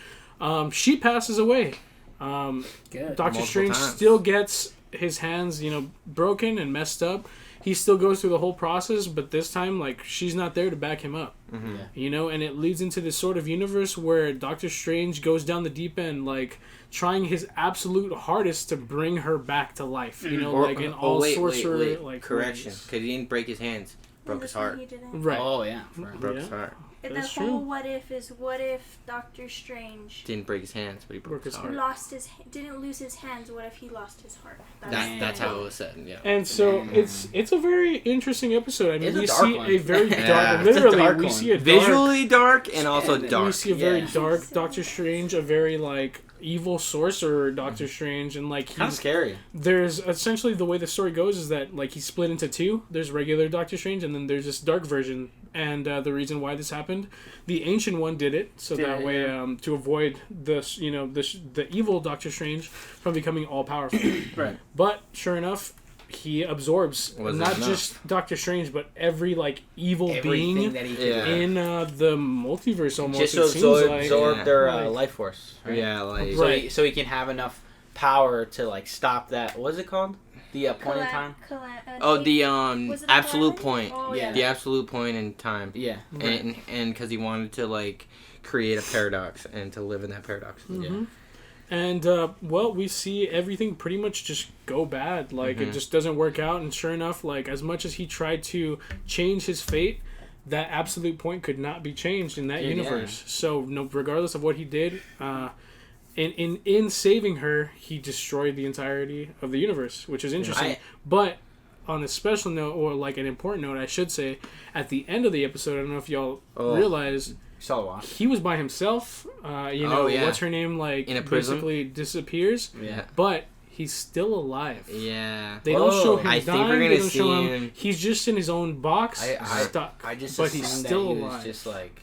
she passes away.
Good.
Doctor
Multiple
Strange
times.
still gets his hands, broken and messed up. He still goes through the whole process, but this time, like, she's not there to back him up. And it leads into this sort of universe where Doctor Strange goes down the deep end, like, trying his absolute hardest to bring her back to life. In all sorcerer,
wait.
like,
Correction,
ways.
because he didn't break his hands, broke his heart.
He didn't.
Right.
Oh, yeah.
Broke his heart.
And
That's
the whole
true.
what if is what if Doctor Strange
Didn't break his hands, but he broke his heart.
didn't lose his hands? What if he lost his heart?
That's how it was said. Yeah.
And so it's a very interesting episode. I mean,
It's a
we
dark
see
one.
a very
Yeah.
dark.
It's a
Literally,
dark
we
one.
see a dark.
Visually dark and also
And
We
dark.
see a very
Yeah.
dark Doctor Strange, a very like evil sorcerer Doctor Strange, and like
Kind of
he's
scary.
there's essentially the way the story goes is that like he's split into two. There's regular Doctor Strange, and then there's this dark version. And the reason why this happened, the ancient one did it so that way to avoid this, the evil Doctor Strange from becoming all powerful.
Right.
But sure enough, he absorbs
Wasn't
not
enough.
just Doctor Strange, but every like evil
Everything
being
that he
Yeah.
can
in the multiverse. Almost
just
it
to
seems
absorb
like.
their
like-
life force. Right?
Yeah, like
Right.
So he can have enough power to like stop that. What is it called? The point in time.
the
Was it a
absolute
calamity?
point.
Oh,
Yeah.
The absolute point in time.
Yeah.
And because he wanted to like create a paradox and to live in that paradox.
Mhm. And we see everything pretty much just go bad. Like it just doesn't work out. And sure enough, like as much as he tried to change his fate, that absolute point could not be changed in that
Yeah.
universe. So regardless of what he did, in saving her, he destroyed the entirety of the universe, which is interesting. But on a special note, or like an important note, I should say, at the end of the episode, I don't know if y'all realize.
Saw
He was by himself.
yeah.
What's her name? Like
In a prison?
basically disappears.
Yeah.
But he's still alive.
Yeah.
They don't show
Oh.
him
I
dying.
think we're
They
gonna
don't show
see
him.
him-
He's just in his own box,
I
stuck.
I just
but
assumed
he's
that
still
he
alive.
was just like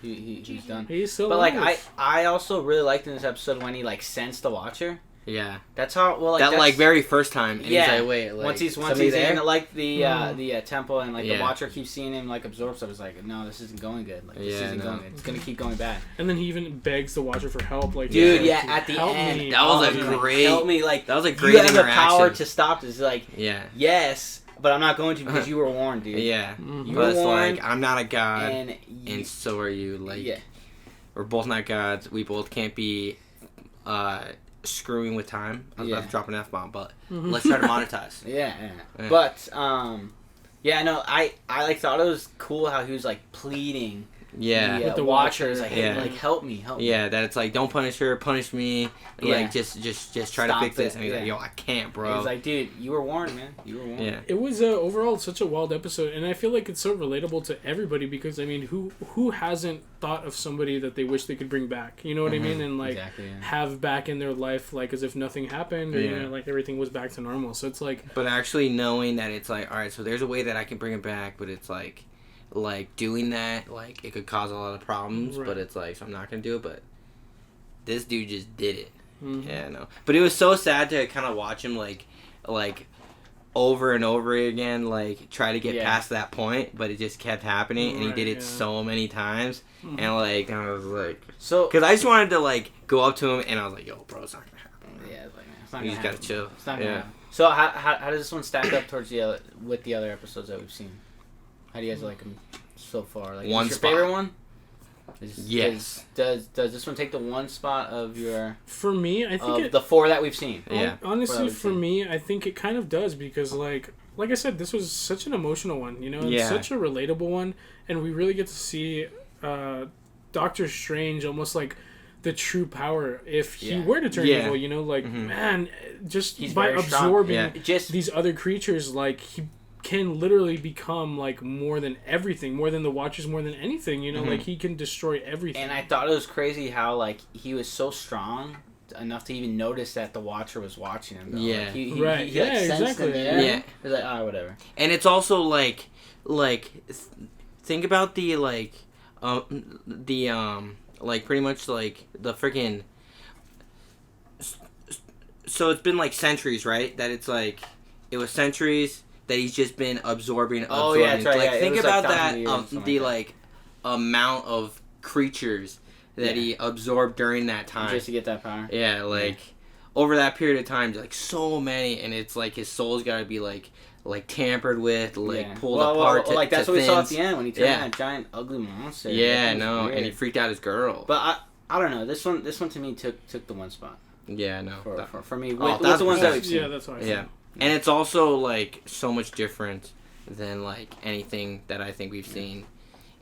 he's done.
He's still
But
alive.
like I also really liked in this episode when he like sensed the Watcher.
Yeah.
That's how
That
that's,
like very first time. And
Yeah.
he's like, wait, like,
once he's
somebody there?
in like the temple and like the
Yeah.
Watcher keeps seeing him like absorb stuff. It's like no, this isn't going good. Like this
Yeah,
isn't
no.
going good. It's gonna keep going bad.
And then he even begs the Watcher for help. Like,
Dude,
he's
yeah,
like,
at the
"Help
end,
me."
That was a
he's like,
great-
help me, like
that was a
you
great
have the power
interaction.
to stop this. It's like
Yeah.
yes, but I'm not going to because you were warned, dude.
Yeah.
Mhm.
You
But it's
were warned,
like, I'm not a god,
and,
and so are you. Like,
yeah,
we're both not gods. We both can't be screwing with time. I was about to drop an F-bomb, but let's try to monetize.
yeah.
Yeah.
But yeah, no, I like thought it was cool how he was like pleading.
Yeah.
The
With the
Watcher is like, hey,
Yeah.
like help me.
Yeah, that it's like, don't punish her, punish me.
Yeah.
Like, just try to
Stop
fix this.
it,
And he's like,
yeah.
yo, I can't,
Bro.
bro.
He's like, dude, you were warned, man. You were warned.
Yeah.
It was overall such a wild episode, and I feel like it's so relatable to everybody because I mean, who hasn't thought of somebody that they wish they could bring back? You know what I mean? And like
Exactly, yeah.
have back in their life, like as if nothing happened, or
Yeah.
like everything was back to normal. So it's like,
But actually knowing that it's like, all right, so there's a way that I can bring it back, but it's like doing that, like, it could cause a lot of problems,
Right.
but it's like, so I'm not going to do it, but this dude just did it.
mhm.
Yeah, no. But it was so sad to kind of watch him, like, over and over again, like, try to get
Yeah.
past that point, but it just kept happening, and he
Right,
did it
yeah.
so many times,
Mhm.
and, like, I was like,
So
because I just wanted to, like, go up to him, and I was like, yo, bro, it's not going to happen.
yeah, it's like man, it's not
You
gonna
just got
happen.
to chill.
It's not gonna
Yeah.
happen. So how does this one stack up towards with the other episodes that we've seen? How do you guys like them so far? Like,
One
is your
spot.
favorite one?
Yes.
Does this one take the one spot of your
For me, I think
the 4 that we've seen?
Yeah.
honestly, for
seen.
me, I think it kind of does because like I said, this was such an emotional one, you know, and
Yeah.
such a relatable one, and we really get to see Doctor Strange almost like the true power if he were to turn evil, you know, like man, just
He's
by
very strong.
absorbing
Yeah.
Just
these other creatures, like he can literally become like more than everything, more than the Watchers, more than anything, you know, like he can destroy everything.
and I thought it was crazy how like he was so strong enough to even notice that the Watcher was watching him. Though.
Yeah.
Like, he
Right.
He, like,
Yeah,
sensed
exactly.
him there.
Yeah.
He was like, ah, whatever.
And it's also think about the pretty much like the freaking. So it's been like centuries, right? That it's like it was centuries that he's just been absorbing.
Oh, yeah, that's right,
Like
yeah. It
think
was, like,
about
thousands
that.
of years or something
The
like
amount of creatures that he absorbed during that time.
Just to get that power.
Yeah, like over that period of time, like so many, and it's like his soul's got to be like tampered with, pulled apart.
Like that's what we saw at
thins.
the end when he turned that giant ugly monster.
Yeah,
That was
no,
weird.
and he freaked out his girl.
But I don't know. This one to me took the one spot
Yeah, no.
for me
Oh,
with the ones that
1000%.
we've seen.
Yeah, that's why.
Yeah, and it's also like so much different than like anything that I think we've seen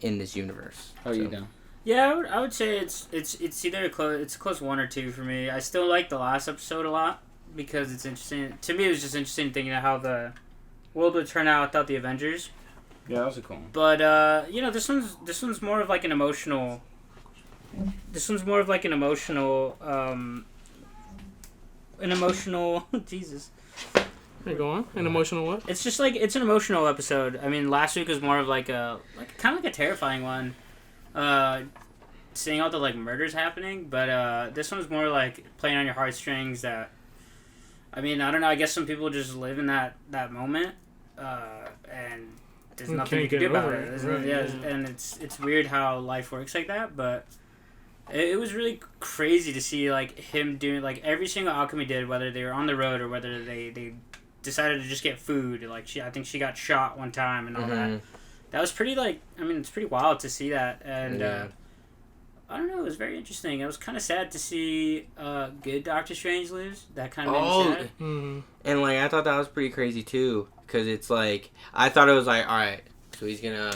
in this universe.
How are you doing?
Yeah, I would say it's either a close 1 or 2 for me. I still like the last episode a lot because it's interesting. To me, it was just interesting thinking of how the world would turn out without the Avengers.
Yeah, that was a cool one.
But this one's more of like an emotional. This one's more of like an emotional. Jesus.
Hey, go on. An emotional what?
It's just like it's an emotional episode. I mean, last week was more of like a kind of like a terrifying one, seeing all the like murders happening. But this one's more like playing on your heartstrings. That, I mean, I don't know. I guess some people just live in that moment, and there's
You
nothing you
can't
can do
get
about
over
it.
it,
There's
right,
yeah,
yeah.
and it's weird how life works like that. But it was really crazy to see like him doing like every single outcome he did, whether they were on the road or whether they decided to just get food. Like I think she got shot one time and all that. That was pretty it's pretty wild to see that. And I don't know, it was very interesting. It was kind of sad to see good Doctor Strange lose. That kind of made me sad.
Mm-hmm.
And like I thought that was pretty crazy too, because it's like I thought it was like, all right, so he's gonna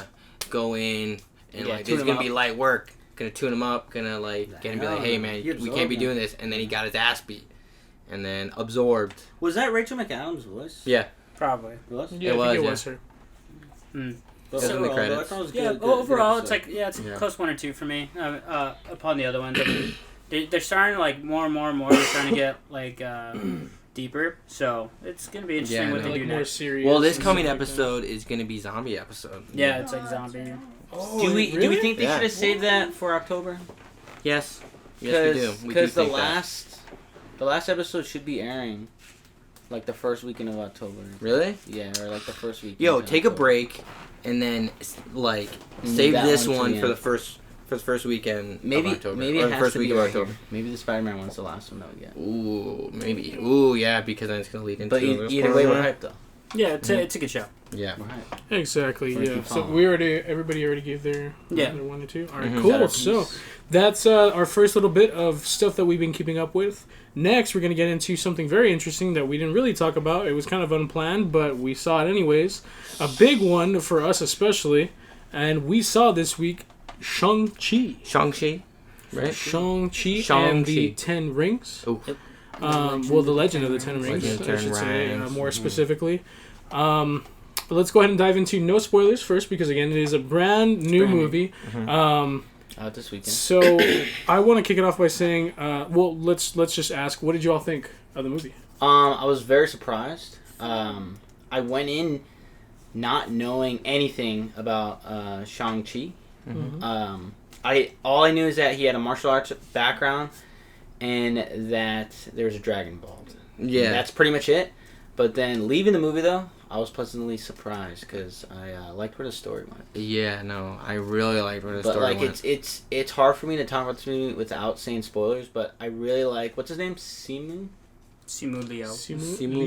go in and like
tune
it's
him
gonna
up.
be light work, gonna tune him up, gonna like get him be like, hey man,
He
we can't
absorbed
be
him.
doing this, and then he got his ass beat, and then absorbed.
Was that Rachel McAdams' voice?
Yeah,
Probably.
It was?
Yeah,
It
I think it
was,
was her.
But
It was in the
overall,
credits.
I thought it was
Yeah,
good,
overall,
good
it's
episode.
like it's a
Yeah.
close 1 or 2 for me. Upon the other ones, I mean, they're starting like more and more and more. They're starting to get like deeper. So it's gonna be interesting
Yeah,
what
I
they
know.
Like
do
more
next.
serious.
well, this
and
coming
stuff like that.
episode is gonna be zombie episode.
Yeah, it's like
Oh,
zombie.
that's right.
Oh,
Do we
really?
think they
Yeah.
should have saved that for October?
Yes, we do. We do
Because the
think that.
last episode should be airing like the first weekend of October.
Really?
Yeah, or like the first weekend.
Yo,
of
take a
October.
break, and then like
Move
save
that
this
one to
one
the
for
end.
the first weekend
Maybe
of October.
maybe
or
it
the
has
first
to
week
be
of
right
October.
here. Maybe the Spider-Man one's the last one that we get.
Ooh, maybe. Ooh, yeah, because then it's gonna lead into.
But
the
either way, we're
Spider-Man.
hyped though.
Yeah, it's a good show.
Yeah.
We're hyped.
Exactly.
We're gonna
Yeah.
keep
So
following.
everybody already gave their
Yeah.
their 1 or 2. All right,
Mhm.
cool. So that's our first little bit of stuff that we've been keeping up with. Next, we're gonna get into something very interesting that we didn't really talk about. It was kind of unplanned, but we saw it anyways. A big one for us especially, and we saw this week Shang Chi.
Shang-Chi, right?
Shang-Chi
Shang-Chi.
and the 10 Rings.
Ooh.
Well, the Legend of the Ten Rings,
Legend of the
I
10
should say,
Rings.
more specifically. But let's go ahead and dive into no spoilers first, because again, it is a brand new
Brand new.
movie.
Out this weekend.
So I want to kick it off by saying, well, let's just ask, what did you all think of the movie?
I was very surprised. I went in not knowing anything about Shang Chi. All I knew is that he had a martial arts background and that there was a dragon involved.
Yeah.
That's pretty much it. But then leaving the movie though, I was pleasantly surprised because I liked where the story went.
Yeah, no, I really liked where the
But
story
like
went.
it's hard for me to talk about this movie without saying spoilers. But I really like what's his name, Simu.
Simu Liu.
Simu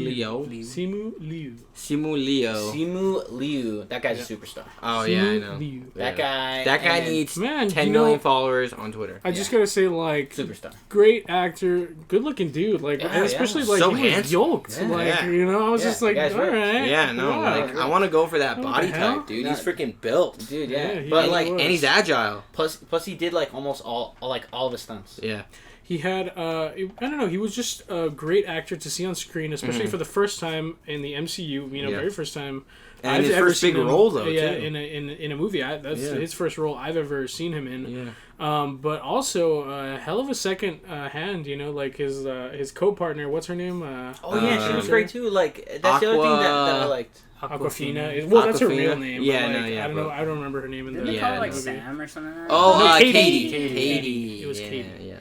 Liu.
Simu Liu. That guy's a superstar.
Oh yeah, I know.
Liu.
That guy.
That guy needs 10 million followers on Twitter.
I just gotta say, like,
superstar,
great actor, good looking dude, like, and especially like
so
he was
handsome.
yoked, you know. I was just like, all right,
yeah, no, like I want to go for that body type, dude. He's freaking built,
dude. Yeah,
but like, and he's agile.
Plus he did like almost all of the stunts.
Yeah.
He had, I don't know, he was just a great actor to see on screen, especially for the first time in the MCU, you know, very first time.
And his first big role, though,
too. In a movie. That's his first role I've ever seen him in. Yeah. But also, a hell of a second hand, you know, like his co-partner, what's her name?
She was great too. Like, that's the other thing that I liked.
Aquafina. Well, that's her real name.
Yeah,
like, I don't know. I don't remember her name in the
movie. Didn't they call it like
movie.
Sam or something like that?
Oh,
Katie.
Katie.
It was Katie.
Yeah.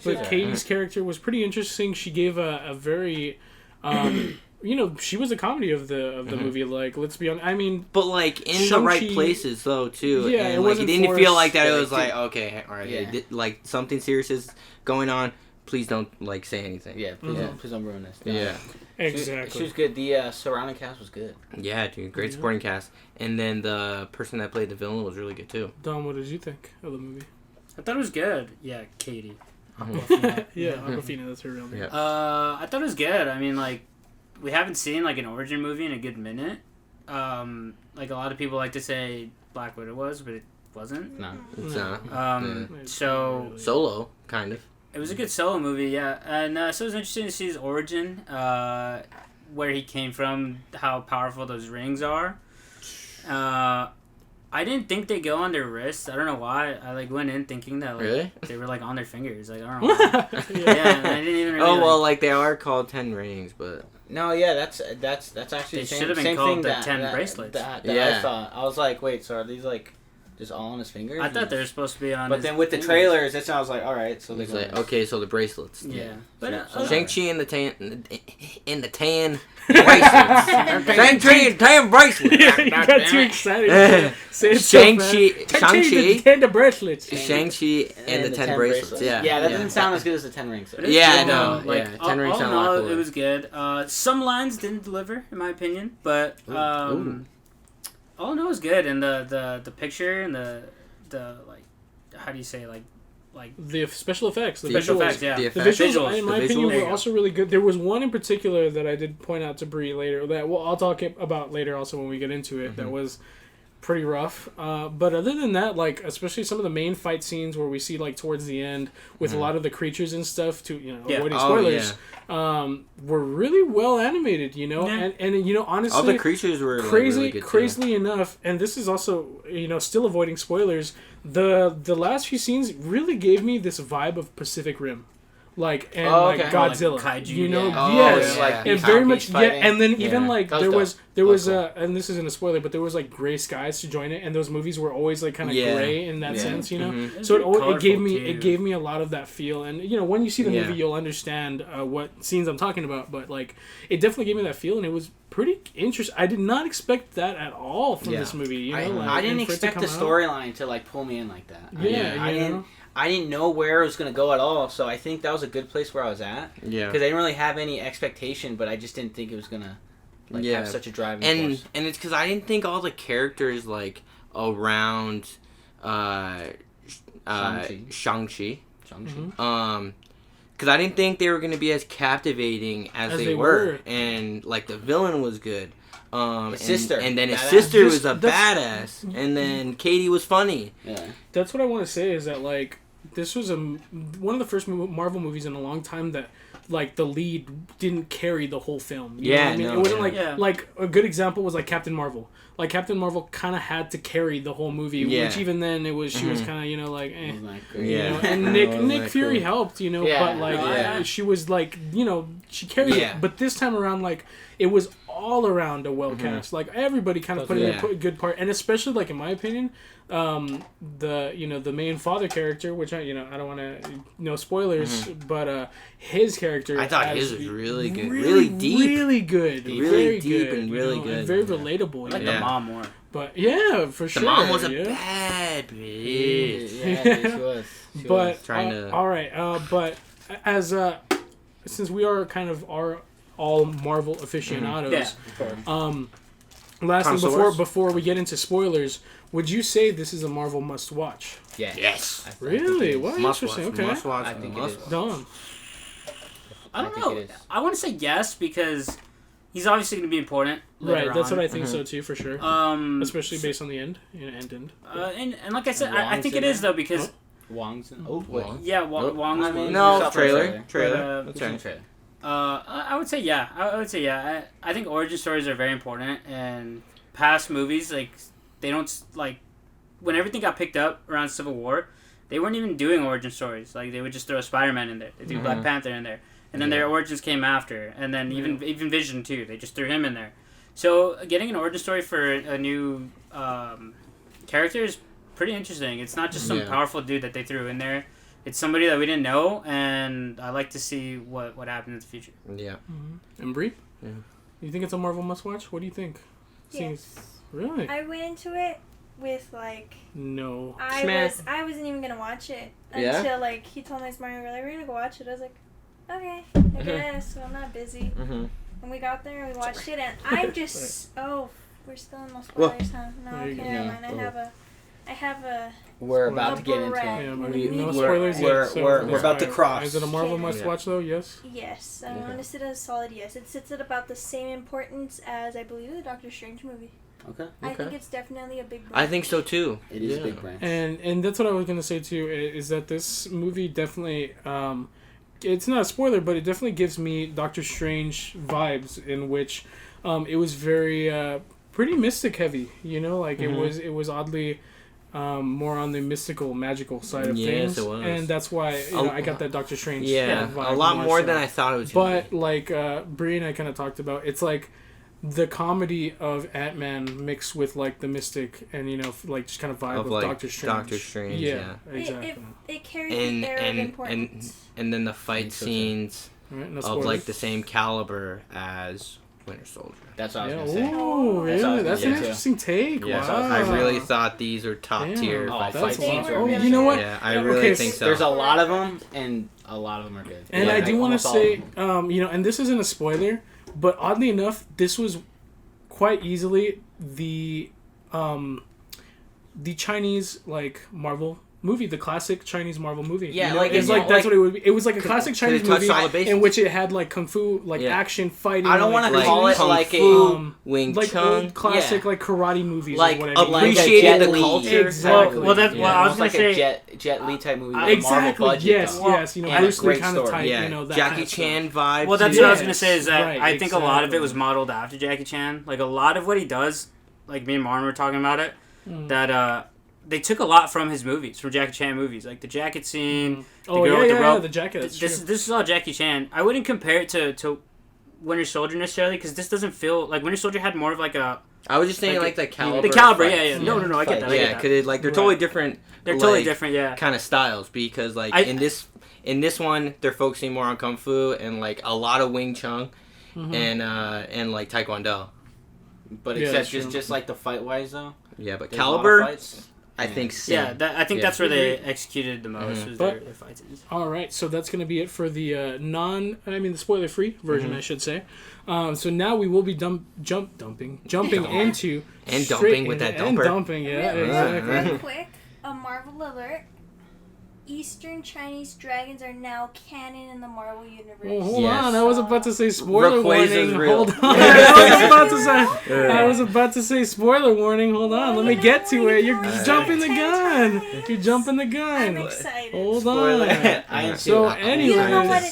But Katie's character was pretty interesting. She gave a very, you know, she was the comedy of the movie. Like, let's be honest. I mean,
but like in the right places though too.
Yeah,
and,
it wasn't.
It didn't feel like that.
Yeah,
it was like, okay, all right, like something serious is going on. Please don't like say anything.
Yeah, please don't ruin this.
Yeah.
Exactly.
She was good. The surrounding cast was good.
Yeah, dude. Great supporting cast. And then the person that played the villain was really good, too.
Dom, what did you think of the movie?
I thought it was good. Yeah, Katie.
Aquafina, that's her real name.
Yeah.
I thought it was good. I mean, like, we haven't seen, like, an origin movie in a good minute. Like, a lot of people like to say Black Widow was, but it wasn't.
No.
It's
So...
Solo, kind of.
It was a good solo movie, yeah. And so it was interesting to see his origin, where he came from, how powerful those rings are. I didn't think they go on their wrists. I don't know why. I like went in thinking that like they were like on their fingers. Like I don't know why. Yeah, I didn't even really,
like they are called 10 rings, but
no, yeah, that's actually
they should have been called the 10 bracelets.
That I thought. I was like, wait, so are these like just all on his fingers?
I thought they were supposed to be on.
But then with the trailers, that's when I was like, all right, so they're
like, okay, so the bracelets.
Yeah,
but Shang Chi in the tan bracelets. Shang-Chi and tan bracelets.
You got too excited.
Shang-Chi
and the bracelets.
Shang-Chi and the 10 bracelets. Yeah,
that doesn't sound as good as the 10 rings.
Yeah, I know.
Like,
10 rings sound
all
a lot
in all,
cooler.
it was good. Some lines didn't deliver, in my opinion, but all in all, it was good. And the picture and the like, how do you say, like
the special effects,
the visuals, yeah.
The visuals, in my opinion, were also really good. There was one in particular that I did point out to Bree later that I'll talk about later also when we get into it. That was pretty rough. But other than that, like especially some of the main fight scenes where we see like towards the end with a lot of the creatures and stuff to avoiding spoilers. Were really well animated, you know, and you know honestly,
all the creatures were really good
crazily enough, and this is also still avoiding spoilers. The last few scenes really gave me this vibe of Pacific Rim. Like Godzilla,
like kaiju,
you know,
yes,
and very much, and then even like there was
cool.
And this isn't a spoiler, but there was like gray skies to join it, and those movies were always like kind of gray in that sense, you know. So it gave me a lot of that feel, and when you see the movie, you'll understand what scenes I'm talking about. But like, it definitely gave me that feel, and it was pretty interesting. I did not expect that at all from this movie.
I didn't expect the storyline to like pull me in like that. I didn't know where it was going to go at all, so I think that was a good place where I was at. Yeah. Because I didn't really have any expectation, but I just didn't think it was going to have such a driving force.
And it's because I didn't think all the characters, like, around Shang-Chi. Because I didn't think they were going to be as captivating as they were. And, like, the villain was good.
His sister.
And then his sister was a badass. And then Katie was funny.
Yeah.
That's what I want to say is that, like, this was one of the first Marvel movies in a long time that, like, the lead didn't carry the whole film. You know what I mean? It wasn't like a good example was, like, Captain Marvel. Like, Captain Marvel kind of had to carry the whole movie, which even then it was, she was kind of, like, eh. And Nick Fury helped, but, like, she was, like, she carried it. But this time around, like, it was all around a well cast. Like, everybody kind of put in a good part. And especially, like, in my opinion, the main father character, which I don't want to no spoilers, but his character,
I thought his was really good, really deep,
really good,
really deep, and really good,
and very relatable.
I like the mom more.
But yeah, for sure,
the mom was a bad bitch.
Yeah, she was.
But trying to. All right, but as since we are kind of all Marvel aficionados, last thing before we get into spoilers, would you say this is a Marvel must-watch?
Yeah.
Yes.
Really? What?
Must
Interesting.
watch.
Okay.
Must watch.
I think it
must
is.
watch.
Done.
I don't
think
know.
it is.
I want to say yes because he's obviously going to be important.
Right. That's
on.
what I think so too, for sure. Especially based on the end. End.
And like I said, I think it is though because
Wong's in. Oh wait.
yeah, Wong's
I mean,
No,
South
trailer.
Trailer.
That's right.
Trailer.
I would say yeah. I would say yeah. I think origin stories are very important, and past movies like they don't like when everything got picked up around Civil War, they weren't even doing origin stories. Like they would just throw Spider-Man in there, they threw Black Panther in there, and then their origins came after, and then even Vision too. They just threw him in there. So getting an origin story for a new character is pretty interesting. It's not just some powerful dude that they threw in there. It's somebody that we didn't know, and I like to see what happened in the future.
Yeah.
Mm-hmm. And Brie?
Yeah.
You think it's a Marvel must-watch? What do you think?
Yes.
Really?
I went into it with like
No.
I wasn't even gonna watch it until like he told my smart we're gonna go watch it. I was like, okay, I guess. So I'm not busy.
Mm-hmm.
And we got there and we watched it, and I'm just we're still in the spoilers, huh? No, okay, never mind. I have a.
We're about to get into it.
Yeah,
No
spoilers yet. So
we're about to cross.
Is it a Marvel must-watch though? Yes.
Yes, I'm gonna sit at a solid yes. It sits at about the same importance as I believe the Doctor Strange movie.
Okay.
I think it's definitely a big brand.
I think so too.
It is a big branch.
And that's what I was gonna say too. Is that this movie definitely it's not a spoiler, but it definitely gives me Doctor Strange vibes, in which it was very pretty mystic heavy. You know, like it was oddly more on the mystical, magical side of things.
It was.
And that's why I got that Doctor Strange.
Yeah,
vibe
a lot more
so.
than I thought it was.
But like Brie and I kind of talked about, it's like the comedy of Ant-Man mixed with like the mystic and like just kind of vibe of
like
Doctor Strange.
Doctor Strange, yeah.
Exactly.
It carries the air of importance.
And then the fight scenes of like the same caliber as Winter Soldier.
That's what I was gonna say.
Oh, really? That's an interesting take.
Yeah,
wow.
I really thought these are top tier fight scenes.
You know what?
Yeah, I really think so.
There's a lot of them, and a lot of them are good.
And I do want to say, and this isn't a spoiler, but oddly enough, this was quite easily the Chinese like Marvel movie, the classic Chinese Marvel movie.
Yeah,
it's like that's what it would be. It was like a classic Chinese movie in which it had like kung fu, like action fighting.
I don't want to call it like
a Wing
like
Chun,
old classic like karate movies,
like
or what I mean.
appreciated the culture.
Exactly.
Well, that's what I was gonna say.
A Jet Li type movie.
Exactly.
Budget,
yes.
and
Bruce Lee
great
kind of
story.
type.
Yeah,
That
Jackie
kind of
Chan vibes.
Well, that's what I was gonna say. Is that I think a lot of it was
exactly.
modeled after Jackie Chan. Like a lot of what he does, like me and Martin were talking about it. That they took a lot from his movies, from Jackie Chan movies, like the jacket scene, the girl with the rope.
The jacket. That's
this is all Jackie Chan. I wouldn't compare it to Winter Soldier necessarily, because this doesn't feel like Winter Soldier had more of like a.
I was just saying like the caliber.
The caliber, yeah. No, I get that.
Yeah, because like they're totally different.
They're totally different, yeah.
Kind of styles, because like in this one they're focusing more on kung fu and like a lot of Wing Chun, and like Taekwondo.
But except just like the fight wise though.
Yeah, but caliber. I think so.
Yeah, I think that's where they executed the most. Was their fight scenes.
All right, so that's going to be it for the the spoiler-free version, I should say. So now we will be jumping into
and dumping with that dumper.
And dumping, yeah, exactly.
Real quick, a Marvel alert. Eastern Chinese dragons are now canon in the Marvel universe.
Well, hold on, I was about to say spoiler warning. Hold on, I was about to say spoiler warning. Hold on, let me get to it. You're jumping the gun. You're jumping the gun.
I'm excited.
Hold on. So, anyways,
you don't know what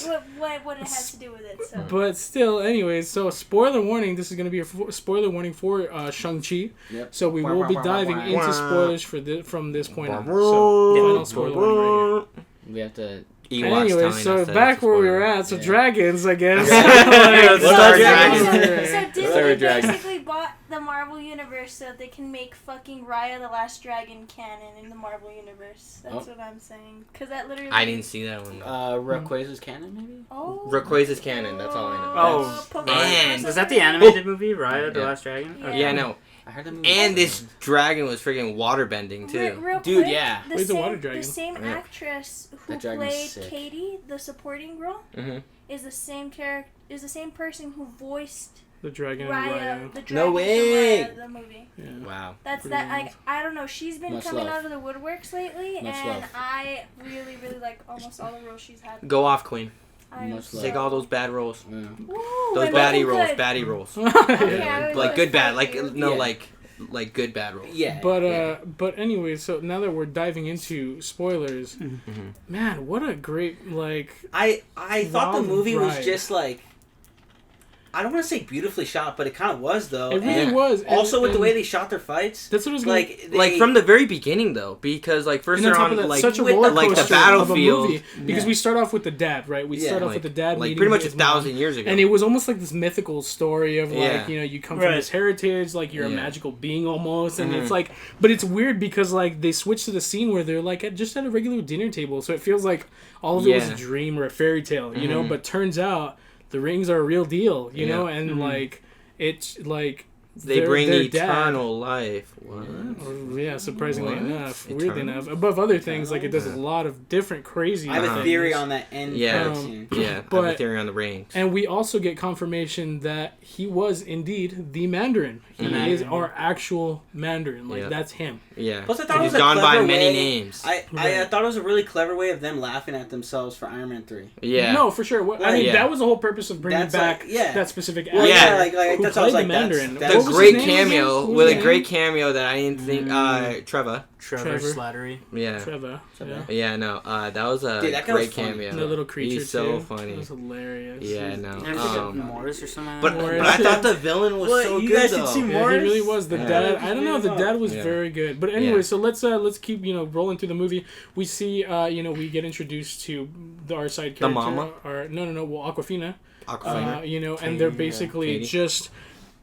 it has to do with it. So.
But still, anyways, so spoiler warning. This is going to be a spoiler warning for Shang Chi.
Yep.
So we will be diving into spoilers from this point on. So final spoiler warning right here.
We have to.
Anyway, so back where we were at, so dragons, I guess.
So Disney basically bought the Marvel universe so they can make fucking Raya the Last Dragon canon in the Marvel universe. That's what I'm saying. Because that literally.
I didn't see that one.
Rayquaza's canon, maybe.
Rayquaza's canon. That's all I know.
And was that the animated movie, Raya the Last Dragon?
Yeah, no.
I heard the movie.
And this dragon was freaking waterbending too.
Real
Dude,
quick,
yeah.
The
Wait, the
same,
water dragon.
The same
Yeah.
actress who
That dragon's
played
sick.
Katie, the supporting role,
Mm-hmm.
is the same character. Is the same person who voiced
The dragon and
Raya,
Raya.
the dragon
No
from
way!
Raya, the movie.
Yeah.
Wow.
That's
Pretty
that.
nice.
I don't know. She's been
Much
coming
love.
out of the woodworks lately,
Much
and
love.
I really, really like almost all the roles she's had.
Go off, Queen.
I'm
Much love.
Take all those bad roles.
Yeah.
Woo,
Those
I'm
baddie
looking
rolls.
good.
Baddie rolls.
Okay,
Yeah.
I was
Like good bad. Like
you.
no,
Yeah.
like good bad rolls.
Yeah.
But anyway, so now that we're diving into spoilers, man, what a great like.
I thought the
Wild
movie was
ride.
just like, I don't want to say beautifully shot, but it kind of was though.
It really
And
was. And-
Also with the
and
way they shot their fights,
That's what I was gonna.
like
Like from the very beginning though, because like first
And on
they're
top
on
of that,
like
such a
with the-
roller
like the
coaster
battlefield.
of a movie, because
Yeah.
we start off with the dad, right? We
Yeah.
start off
like,
with the dad,
like
meeting
pretty much
his
1,000
mom.
years ago.
And it was almost like this mythical story of like,
Yeah.
you know, you come
Right.
from this heritage, like you're a
Yeah.
magical being almost, and
Mhm.
it's like, but it's weird because like they switch to the scene where they're like just at a regular dinner table, so it feels like all of it was
Yeah.
a dream or a fairy tale, you know.
Mhm.
But turns out the rings are a real deal, you
Yeah.
know, and
Mhm.
like it's like
they
their-
bring
their
eternal life. What?
Yeah, surprisingly
What?
enough, weirdly
Eternal?
enough, above other things, like it does a
Eternal?
lot of different crazy.
I have a
things.
theory on that end.
Yeah.
part scene.
Yeah, I have a
But-
theory on the rings.
And we also get confirmation that he was indeed the Mandarin. He
Mhm.
is our actual Mandarin. Like
Yeah.
that's him.
Yeah,
Plus, I thought it
he's
was a
gone by
clever
many
way-
names.
I
Right.
thought it was a really clever way of them laughing at themselves for Iron Man 3.
Yeah,
No, for sure. I mean,
Yeah.
that was the whole purpose of bringing
That's
back
like- yeah.
that specific
Well,
actor
yeah,
like
who
that's how I was
played
like,
the Mandarin.
that's
the
What was
great
his name again?
cameo
What was
with
his
a
name?
great cameo that I didn't think. Trevor.
Trevor
Trevor.
Slattery.
Yeah,
Trevor. Yeah.
yeah, no, that was a
Dude, that guy was
great
funny.
cameo.
And the little creature
He's so
too.
funny.
That was hilarious.
Yeah, no.
I think of Morris or something.
But,
Morris.
but I thought the villain was
What,
so
you
good
guys
though.
should see
Yeah,
Morris?
he really was the
Yeah.
dad.
Yeah.
I don't know. The dad was
Yeah.
very good. But anyway,
Yeah.
so let's keep rolling through the movie. We see we get introduced to our side character.
The mama?
Or no. Well, Aquafina.
Aquafina.
And they're
Katie,
basically
Katie.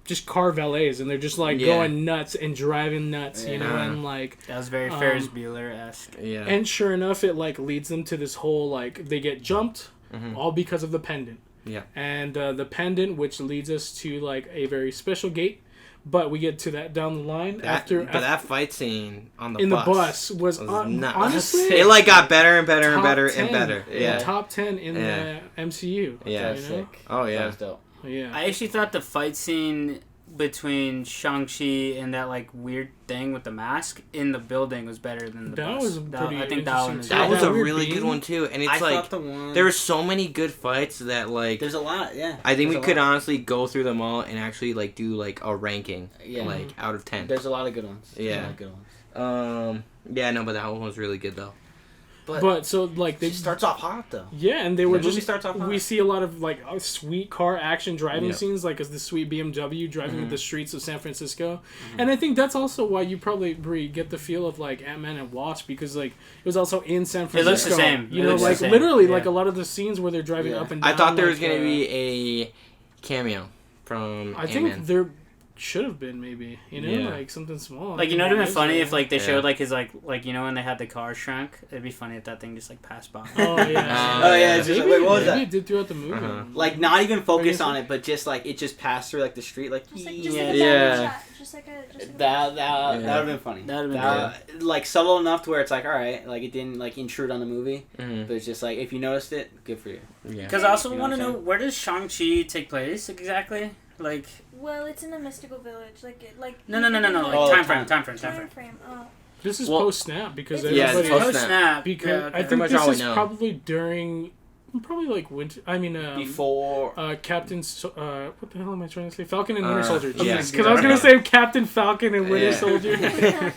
just car valets, and they're just like
Yeah.
going nuts and driving nuts,
Yeah.
and like.
that was very Ferris Bueller-esque.
yeah.
And sure enough, it like leads them to this whole like they get jumped,
Mhm.
all because of the pendant.
Yeah.
And the pendant, which leads us to like a very special gate, but we get to that down the line
that fight scene on the
in
bus
the bus was
nuts.
honestly
It like got better and better and
top
better
10,
and better. Yeah.
top 10 in
Yeah.
the MCU.
Yeah.
That was
you know?
sick.
Oh
That
yeah.
was dope.
Yeah.
I actually thought the fight scene between Shang-Chi and that like weird thing with the mask in the building was better than the
That
bus.
was pretty
I think that one
interesting,
was
That was
that
a
weird
really
beam.
good one too. And it's
I
like
thought the one.
there were so many good fights that like
There's a lot, yeah.
I think
There's
we
a
could
lot.
honestly go through them all and actually like do like a ranking,
Yeah.
like out of 10.
There's a lot of good ones.
Yeah.
A lot of good ones.
Yeah, no, but that one was really good though.
But so like they
It starts off hot though.
yeah, and they were
The movie
just
starts off hot.
we see a lot of like sweet car action driving
Yep.
scenes, like as the sweet BMW driving
Mhm.
the streets of San Francisco, and I think that's also why you probably Brie, get the feel of like Ant-Man and Wasp, because like it was also in San Francisco.
looks the same.
You
It
know,
looks the
like
same.
literally
Yeah.
like a lot of the scenes where they're driving
Yeah.
up and down.
I thought there was
like,
gonna be a cameo from
I
Ant-Man.
think there should have been maybe
Yeah.
like something small.
Like, you know, it'd been funny if like they
Yeah.
showed like his like you know when they had the car shrunk. It'd be funny if that thing just like passed by.
Oh yeah.
Oh, yeah, it's just
Maybe,
like, wait, what was
maybe
that?
it did throughout the movie.
Uh-huh.
Like not even focus
Or
on it, but just like it just passed through like the street, like
Just like,
yeah.
just like a
Yeah.
diamond shot. Just like a
That
Yeah.
would have been funny.
That'd have been
Like subtle enough to where it's like, all right, like it didn't like intrude on the movie,
Mhm.
but it's just like if you noticed it, good for you.
Yeah.
Because I also
You know
want to
what I'm
know, where does Shang-Chi take place exactly? Like
Well, it's in a mystical village. Like
no. Like
Oh,
time
time
frame.
Oh.
This is
Well-
post snap because
It's
Yeah,
everybody.
it's
Post snap.
Because
Yeah,
I
okay.
think
Pretty much
this
all we
is
know.
probably during, probably like winter. I mean,
Before
Captain. What the hell am I trying to say? Falcon and Winter Soldier.
yeah.
Because I was gonna say Captain Falcon and Winter
Yeah.
Soldier.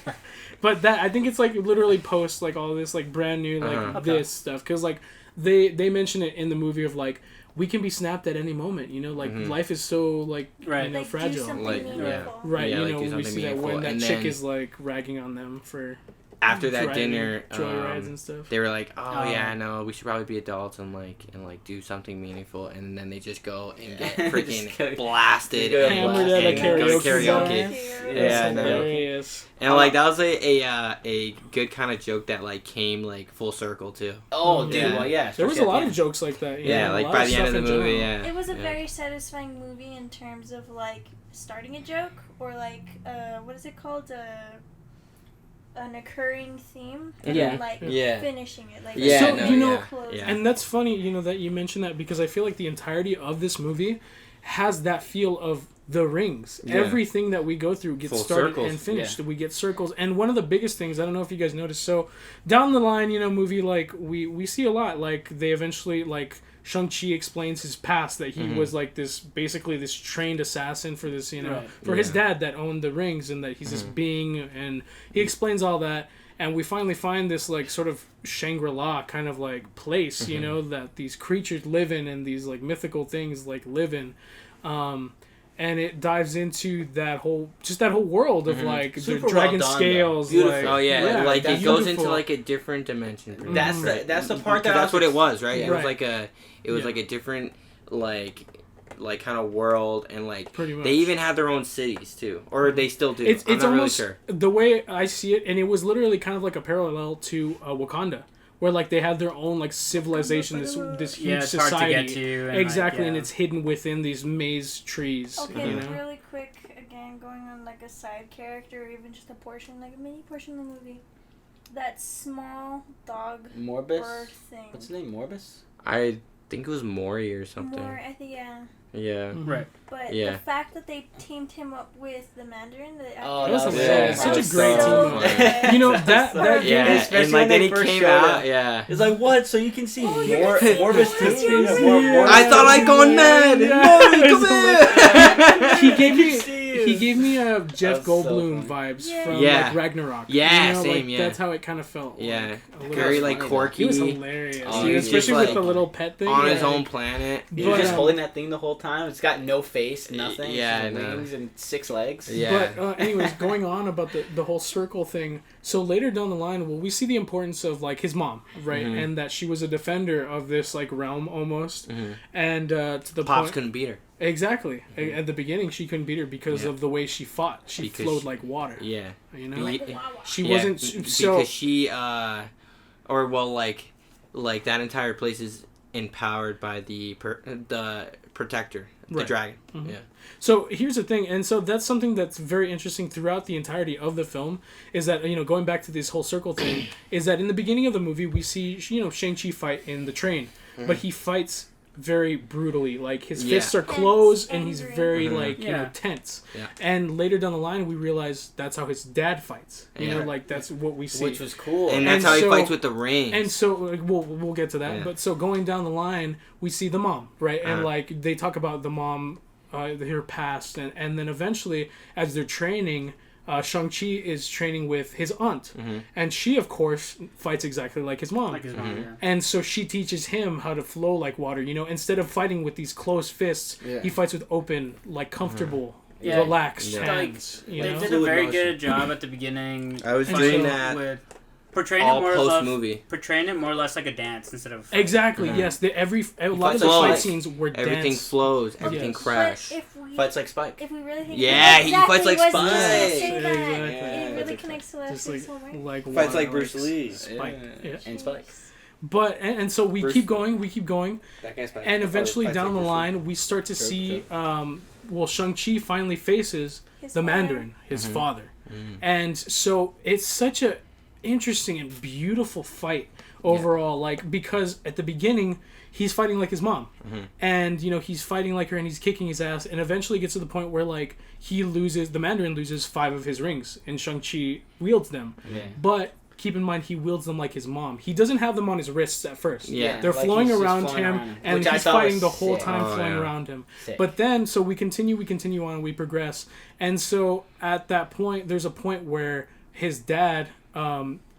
But that I think it's like literally post like all this like brand new like
Uh-huh.
this stuff, because like they mention it in the movie of like we can be snapped at any moment. You know, like
Mhm.
life is so like
Right.
you know,
Like, do
fragile.
something
Like,
meaningful.
yeah.
Right,
Yeah,
you
like,
know,
do
we
something
see that
meaningful,
when that
and
chick
then-
is like ragging on them for
After that
driving,
dinner,
joyrides and stuff.
they were like, "Oh
Oh.
yeah, no, we should probably be adults and like do something meaningful." And then they just go and get
Just
freaking
go-
blasted
go
and,
hammered at a
and go to
karaoke bar.
karaoke. Yeah, I know.
hilarious.
And like that was a good kind of joke that like came like full circle too.
Oh, dude.
Yeah.
Well, yeah.
There was a lot of jokes like that.
Yeah,
a
like
lot
by the end of
stuff
the
in
movie,
general.
yeah.
It was a
yeah.
very satisfying movie in terms of like starting a joke or like what is it called? An occurring theme. And
Yeah.
then, like
Yeah.
finishing it. Like
Yeah,
So,
no,
you know,
yeah.
And that's funny, you know, that you mentioned that because I feel like the entirety of this movie has that feel of the rings.
Yeah.
Everything that we go through gets
Full
started
circles.
and finished. We get circles. And one of the biggest things, I don't know if you guys noticed, so down the line, you know, movie, like, we see a lot. Like, they eventually, like, Shang Chi explains his past, that he was, like, basically this trained assassin for this, you know,
Right.
for his dad that owned the rings, and that he's this being, and he explains all that. And we finally find this, like, sort of Shangri-La kind of, like, place, you know, that these creatures live in and these, like, mythical things, like, live in. And it dives into that whole world of, like, the
Super
dragon
well done,
scales.
though.
Like,
Oh yeah, like it goes into
beautiful.
like a different dimension. pretty
That's
much,
the
right?
that's the part that
That's what it was, right? It
Right.
was like a
Yeah.
like a different like kind of world, and like
Pretty much.
they even had their own cities too, or they still do.
It's
I'm not
almost
really sure.
the way I see it, and it was literally kind of like a parallel to Wakanda, where like they had their own like civilization, this huge
Yeah, it's
society,
hard to get to. And,
exactly,
like,
and
yeah.
it's hidden within these maze trees.
Okay,
You know?
really quick, again, going on like a side character or even just a portion, like a mini portion of the movie. That small dog
Morbus.
bird thing.
What's his name? Morbus.
I think it was Maury or something.
More, I think, yeah.
Yeah.
Right.
But
Yeah.
the fact that they teamed him up with the Mandarin, the
Oh,
actor,
that was
was
hilarious.
so
Such a
funny.
great
So
team up.
funny.
You know that
That
Yeah,
Especially
and like
when
then
they
he
first
came
showed
out.
up.
Yeah.
It's like what? So you can see
Oh, you're gonna see
Morbus
Morbus,
too.
you're
Yeah,
right.
I thought I'd gone mad.
Yeah.
Maury, come here.
he gave me
see
he
you.
gave me a Jeff
That's so
Goldblum
funny.
vibes
Yeah.
from
Yeah.
like Ragnarok.
Yeah,
you know,
same,
like,
yeah.
That's how it kind of felt.
Yeah.
like, a little
Very
That's
like
funny,
quirky.
He was hilarious,
Oh,
dude,
he was
especially
just,
with
like,
the little pet thing.
on his
yeah.
own planet.
He was just
But,
holding that thing the whole time. It's got no face, nothing.
Yeah,
Just
I know.
wings and 6 legs.
Yeah.
But anyways, going on about the whole circle thing. So later down the line, well, we see the importance of like his mom, right,
Mhm.
and that she was a defender of this like realm almost,
Mhm.
and to the
Pops
point
couldn't beat her.
exactly at the beginning she couldn't beat her because
Yeah.
of the way she fought. She
Because
flowed
she-
like water.
Yeah.
You know,
Be-
Like, wow, wow.
she
Yeah,
wasn't so.
because she or well like that entire place is empowered by the protector, the
Right.
dragon.
Mhm.
Yeah.
So here's the thing, and so that's something that's very interesting throughout the entirety of the film, is that, you know, going back to this whole circle thing, is that in the beginning of the movie we see, you know, Shang-Chi fight in the train, but he fights very brutally, like his
Yeah.
fists are closed and he's
Angry.
very
Mhm.
like, you know,
Yeah.
tense.
Yeah.
And later down the line we realize that's how his dad fights. You know,
Yeah.
like that's what we see.
Which was cool.
And that's
And
how he
so-
fights with the rings.
And so like, we'll get to that,
Yeah.
but so going down the line, we see the mom, right? And
Uh-huh.
like they talk about the mom, her past, and then eventually as they're training, Shang-Chi is training with his aunt,
Mhm.
and she of course fights exactly like his mom.
Like his mom,
Mhm.
yeah.
And so she teaches him how to flow like water. You know, instead of fighting with these closed fists,
Yeah.
he fights with open, like comfortable,
Yeah.
relaxed
Yeah.
hands. You
They
know?
did a
Fluid
very
motion.
good job at the beginning.
I was
And
doing
so-
that
with portraying
all
it more or
post
less,
movie.
portraying it more or less like a dance instead of
Exactly.
Mhm.
Yes. A lot of
fights
the
like
fight
Spike.
scenes were
Everything
dance.
flows. Everything
Yes.
crash.
But if we,
Fights like Spike.
if we really think
Yeah, he
exactly
fights like
was gonna
Spike.
say that.
Exactly.
It really
Yeah.
connects to that
Just
face, right?
like
Fights
water,
like Bruce Lee.
Spike. Yeah.
And Spike.
But and so we
Bruce-
keep going,
That guy's Spike.
and eventually
Fights
down
like
the
Bruce Lee.
line we start to see Shang-Chi finally faces
His
the
father.
Mandarin, his
Mhm.
father.
Mm.
And so it's such a interesting and beautiful fight overall, like because at the beginning he's fighting like his mom,
Mhm.
and you know he's fighting like her and he's kicking his ass, and eventually gets to the point where like the Mandarin loses 5 of his rings and Shang-Chi wields them.
Yeah.
But keep in mind he wields them like his mom. He doesn't have them on his wrists at first.
Yeah.
They're
Like,
flowing
he's just
around
flowing
him,
around him.
and
Which I
he's
thought
fighting
was
the whole
sick.
time
Oh,
flowing
yeah.
around him.
Sick.
But then, so we continue on, we progress. And so at that point, there's a point where his dad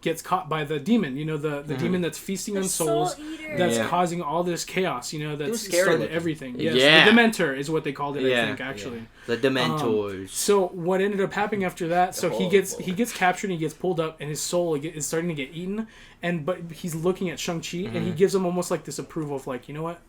gets caught by the demon, you know, the demon that's feasting
The
on souls,
Soul Eater.
that's
Yeah.
causing all this chaos, you know,
was
that's
scary
started
looking.
everything. Yes,
Yeah.
the Dementor is what they called it, I
Yeah.
think, actually.
The Dementors.
So what ended up happening after that? So he gets
horrible.
he gets captured and he gets pulled up, and his soul is starting to get eaten. But he's looking at Shang-Chi, and he gives him almost like this approval of like, you know what?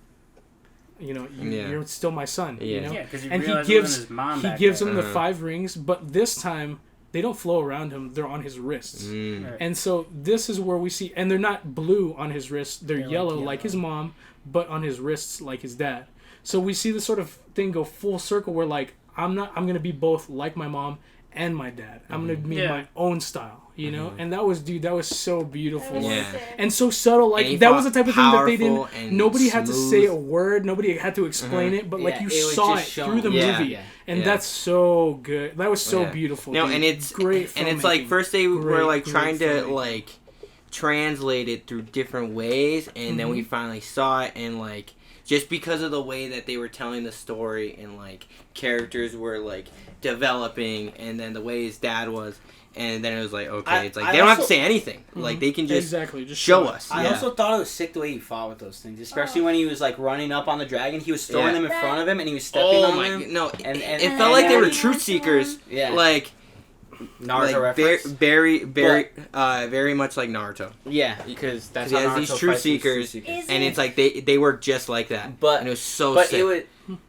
you're still my son. You know?
Yeah, because
And he gives him the 5 rings, but this time they don't flow around him; they're on his wrists.
Right.
And so this is where we see, and they're not blue on his wrists; they're yellow like his mom, but on his wrists like his dad. So we see this sort of thing go full circle, where like I'm gonna be both like my mom and my dad. I'm gonna be my own style, you know. And that was so beautiful. And so subtle. Like that was the type of thing that they didn't. Nobody had to say a word. Nobody had to explain it. But like you saw it through the movie, and that's so good. That was so beautiful.
No, and it's
great.
And it's like first they were like trying to like translate it through different ways, and then we finally saw it, and like just because of the way that they were telling the story, and like characters were like developing, and then the way his dad was, and then it was like, okay, it's like they don't have to say anything, like they can just
just
show us.
I also thought it was sick the way he fought with those things, especially when he was like running up on the dragon. He was throwing them in front of him, and he was stepping on them.
No,
and
it felt like they were truth seekers.
Like Naruto
like
reference.
Very much like Naruto.
Yeah, because that's
he
how
has
Naruto
these truth
fights
seekers,
these
and it's like they work just like that.
But
and it was so
but
sick.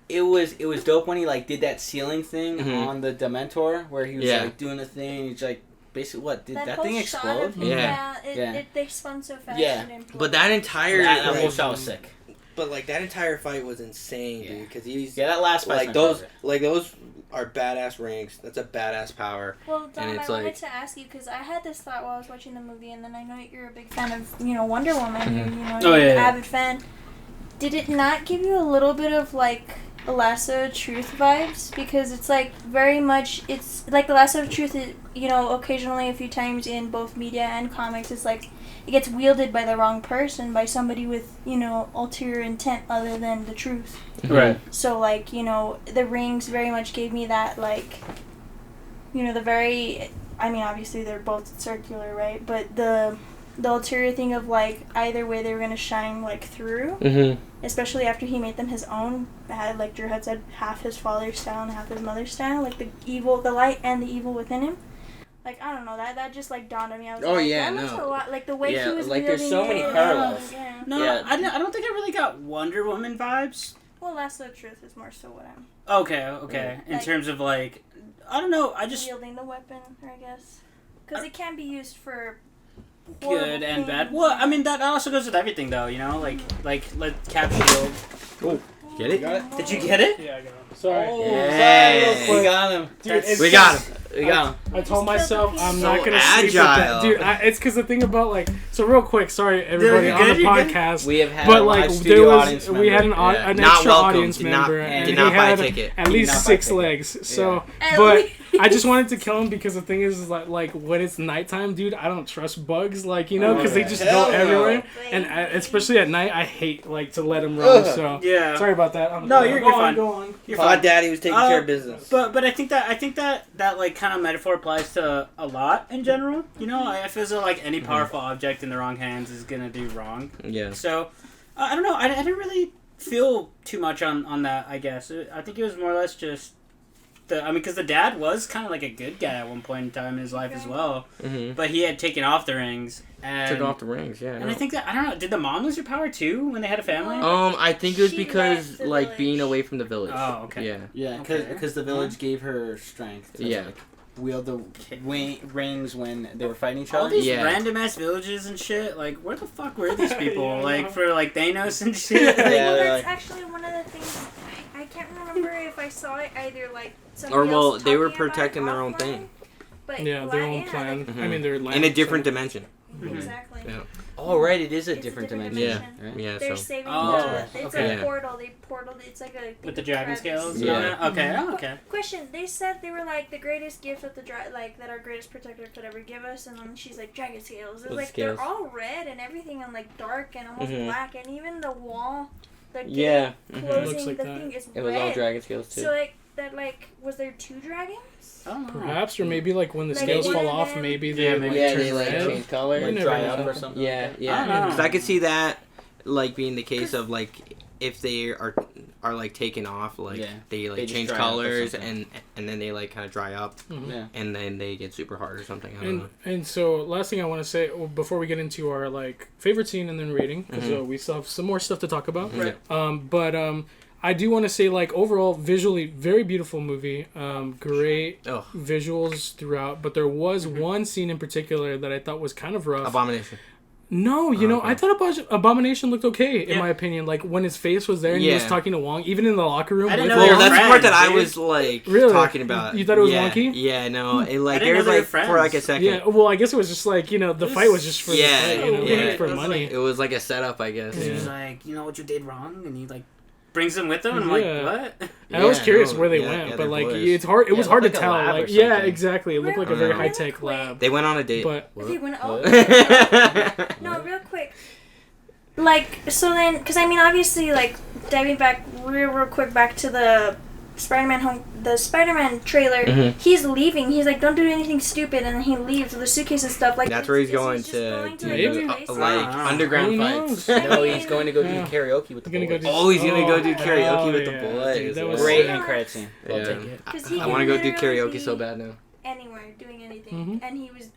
it was dope when he like did that ceiling thing on the Dementor, where he was like doing the thing. He's like, basically, what did that thing explode?
They spun so fast. And
but that entire
that whole shot was sick.
But like that entire fight was insane, dude. Because he's
that last fight
like those are badass rings. That's a badass power.
Well, Dom,
and it's
I wanted to ask you, because I had this thought while I was watching the movie, and then I know you're a big fan of Wonder Woman. You're an avid fan. Did it not give you a little bit of like a Lasso of Truth vibes? Because it's like very much, it's like the Lasso of Truth is, occasionally a few times in both media and comics, it's like it gets wielded by the wrong person, by somebody with, ulterior intent other than the truth.
Right.
So, like, the rings very much gave me that, like, the very, I mean, obviously they're both circular, right? But the ulterior thing of, like, either way they were going to shine, like, through. Especially after he made them his own. Like Drew had said, half his father's style and half his mother's style. Like, the light and the evil within him. Like, I don't know, that just, like, dawned on me. I was that looks a lot, like, the way he was
like,
wielding
there's so many parallels.
I don't think I really got Wonder Woman vibes.
Well, Lasso of Truth is more so what I'm...
Okay. In terms of, like, I don't know, I just...
Wielding the weapon, I guess. Because it can be used for...
good and bad. Well, I mean, that also goes with everything, though, like let Cap Shield.
Oh, get it?
Did you get it?
Yeah, I got him. Sorry.
Sorry, we got him.
Dude,
we got him.
I told myself I'm
So
not gonna sleep with that.
agile.
Dude, it's because the thing about like, so real quick, sorry everybody
Dude,
on the
you're good.
podcast,
We have had
but
a
like
live
there
studio
was
audience
we had an
member.
an
Not
extra
welcome.
audience
Did not-
member,
did
and he
not buy a
had
ticket.
at
Did
least
not buy a
6
ticket.
legs. So,
At
but
least.
I just wanted to kill him because the thing is like when it's nighttime, dude, I don't trust bugs, like because they just go everywhere, and especially at night, I hate like to let them roam. So
Yeah.
sorry about that.
No, you're fine.
Go on.
You're
Pod
fine.
Daddy was taking care of business.
But I think that like kind of metaphor applies to a lot in general. I feel as though like any powerful object in the wrong hands is gonna do wrong.
Yeah.
So I don't know. I didn't really feel too much on that. I guess I think it was more or less just because the dad was kind of like a good guy at one point in time in his life as well. But he had taken off the rings. And,
Took off the rings, yeah.
And I think that, I don't know, did the mom lose her power too when they had a family?
I think it was
She
because
left the
like
village.
being away from the village.
Oh, okay.
Yeah.
Yeah,
Okay.
because the village gave her strength to wield the rings when they were fighting each
All
other.
these random ass villages and shit, like where the fuck were these people? Like for like Thanos and shit?
Well,
Yeah,
that's actually one of the things. I can't remember if I saw it either like
Or well,
else
they were
talking about
protecting
it
their own
offline,
thing.
But
Yeah, their own plan.
Mhm.
I mean, they're
In a different dimension.
Exactly.
Yeah.
Oh, right, it is a
It's
different
dimension.
dimension.
Yeah,
They're
so.
saving
Oh,
it's
okay.
a portal. They portaled. It's like a
With the dragon scales? and
Yeah.
all that? Okay, oh, okay.
Question: they said they were like the greatest gift that that our greatest protector could ever give us, and then she's like dragon scales. It's
With
like
scales.
they're all red and everything, and like dark and almost
Mhm.
black, and even the wall, the gate
Yeah.
closing
Looks like
the
that.
thing is
It was
red.
all dragon scales too.
So like that, like was there 2 dragons?
I don't know.
Perhaps, or maybe like when the
Like
scales
one
fall
of
off,
them-
maybe they
Yeah,
like
maybe
Yeah,
turn
they like
red.
change color.
You
Like
never
dry
know.
up or something.
Yeah,
I
yeah.
don't know.
Because I could see that, like being the case of like if they are like taken off, like
Yeah.
they like
They just
change
dry up or
colors
something.
and then they like kind of dry up
Yeah.
and then they get super hard or something. I don't know.
And so last thing I want to say before we get into our like favorite scene and then rating because we still have some more stuff to talk about.
Right.
I do want to say, like, overall, visually, very beautiful movie. Great visuals throughout. But there was one scene in particular that I thought was kind of rough.
Abomination.
No, you know, I thought Abomination looked okay, in my opinion. Like, when his face was there and he was talking to Wong, even in the locker room.
I didn't know
Well,
they were
that's the
friends,
part that I
dude.
was, like,
Really?
talking about.
You thought it was wonky?
Yeah, no. It, like,
I
there
didn't
was,
know they
like,
were
for, like, a
friends.
second.
Yeah, well, I guess it was just like, you know, the fight was just for the fight, you know,
yeah.
for
It was
money.
It was, like, a setup, I guess.
He was like, you know what you did wrong? And he, like, brings him with him. And I'm like, what?
I was curious
no,
where they
yeah,
went,
yeah,
but,
they're
like,
boys.
it's hard. It was hard to
like a
tell.
lab or
Like, yeah,
something.
exactly. It looked like a very
Really
high-tech
quick.
lab.
They went on a date.
But
They went,
What?
no, real quick. Like, so then, because I mean, obviously, like, diving back real quick back to the Spider-Man trailer, he's leaving. He's like, don't do anything stupid, and then he leaves with the suitcase and stuff. Like,
That's where he's
is he
going
just
to
going
do,
Maybe.
like,
like,
underground
Who
fights.
knows?
No, he's going to go do
Yeah.
karaoke with the
Gonna go
boys.
do-
Oh, he's gonna go do
Oh,
karaoke with the
yeah.
boys.
Dude, that was
Great
sick.
end credit scene. I'll
Yeah.
take it.
'Cause he
I
can
want to go do
literally
karaoke
be
so bad now.
anywhere, doing anything, and he was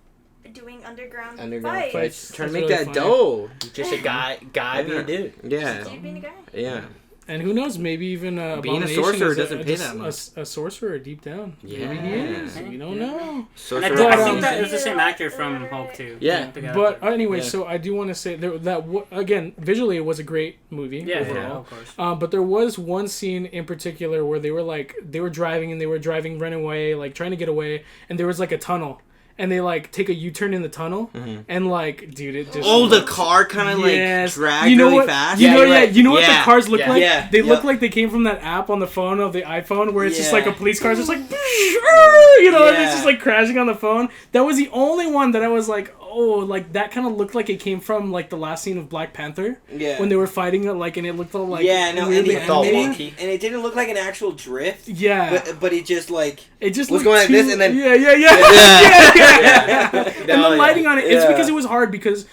doing underground
Underground
fights.
fights. Trying to
That's
make
really
that
funny.
dough.
Just a guy being a dude.
Yeah.
Dude being a guy.
Yeah.
And who knows, maybe even
Being a
Abomination
sorcerer
is
doesn't pay
just
that much.
A sorcerer deep down.
Yeah.
Maybe he is. We don't know.
And
Sorcerer.
But,
I think that
um,
it was the same actor from Hulk, too.
Yeah.
The guy
But
that-
anyway,
Yeah.
so I do want to say again, visually it was a great movie
yeah,
overall.
of course.
But there was one scene in particular where they were driving running away, like trying to get away, and there was like a tunnel, and they like take a U-turn in the tunnel, and like, dude, it just
Oh, the car kind of
Yes.
like dragged
You know
really
what-
fast.
You know,
you're right.
you know what
Yeah.
the cars look
Yeah.
like?
Yeah.
They look
Yep.
like they came from that app on the phone of the iPhone where it's just
Yeah.
like a police car, just like, you know, and it's
Yeah.
just like crashing on the phone. That was the only one that I was like, oh, like that kind of looked like it came from like the last scene of Black Panther
Yeah.
when they were fighting, like, and it looked all like
Yeah, no, and
weirdly
it,
all
animated.
wonky.
and it didn't look like an actual drift.
Yeah,
But it just like
it just
was
looked
going like
too,
this and then-
yeah.
Yeah.
And
No,
the
yeah.
lighting on it, it's
Yeah.
because it was hard because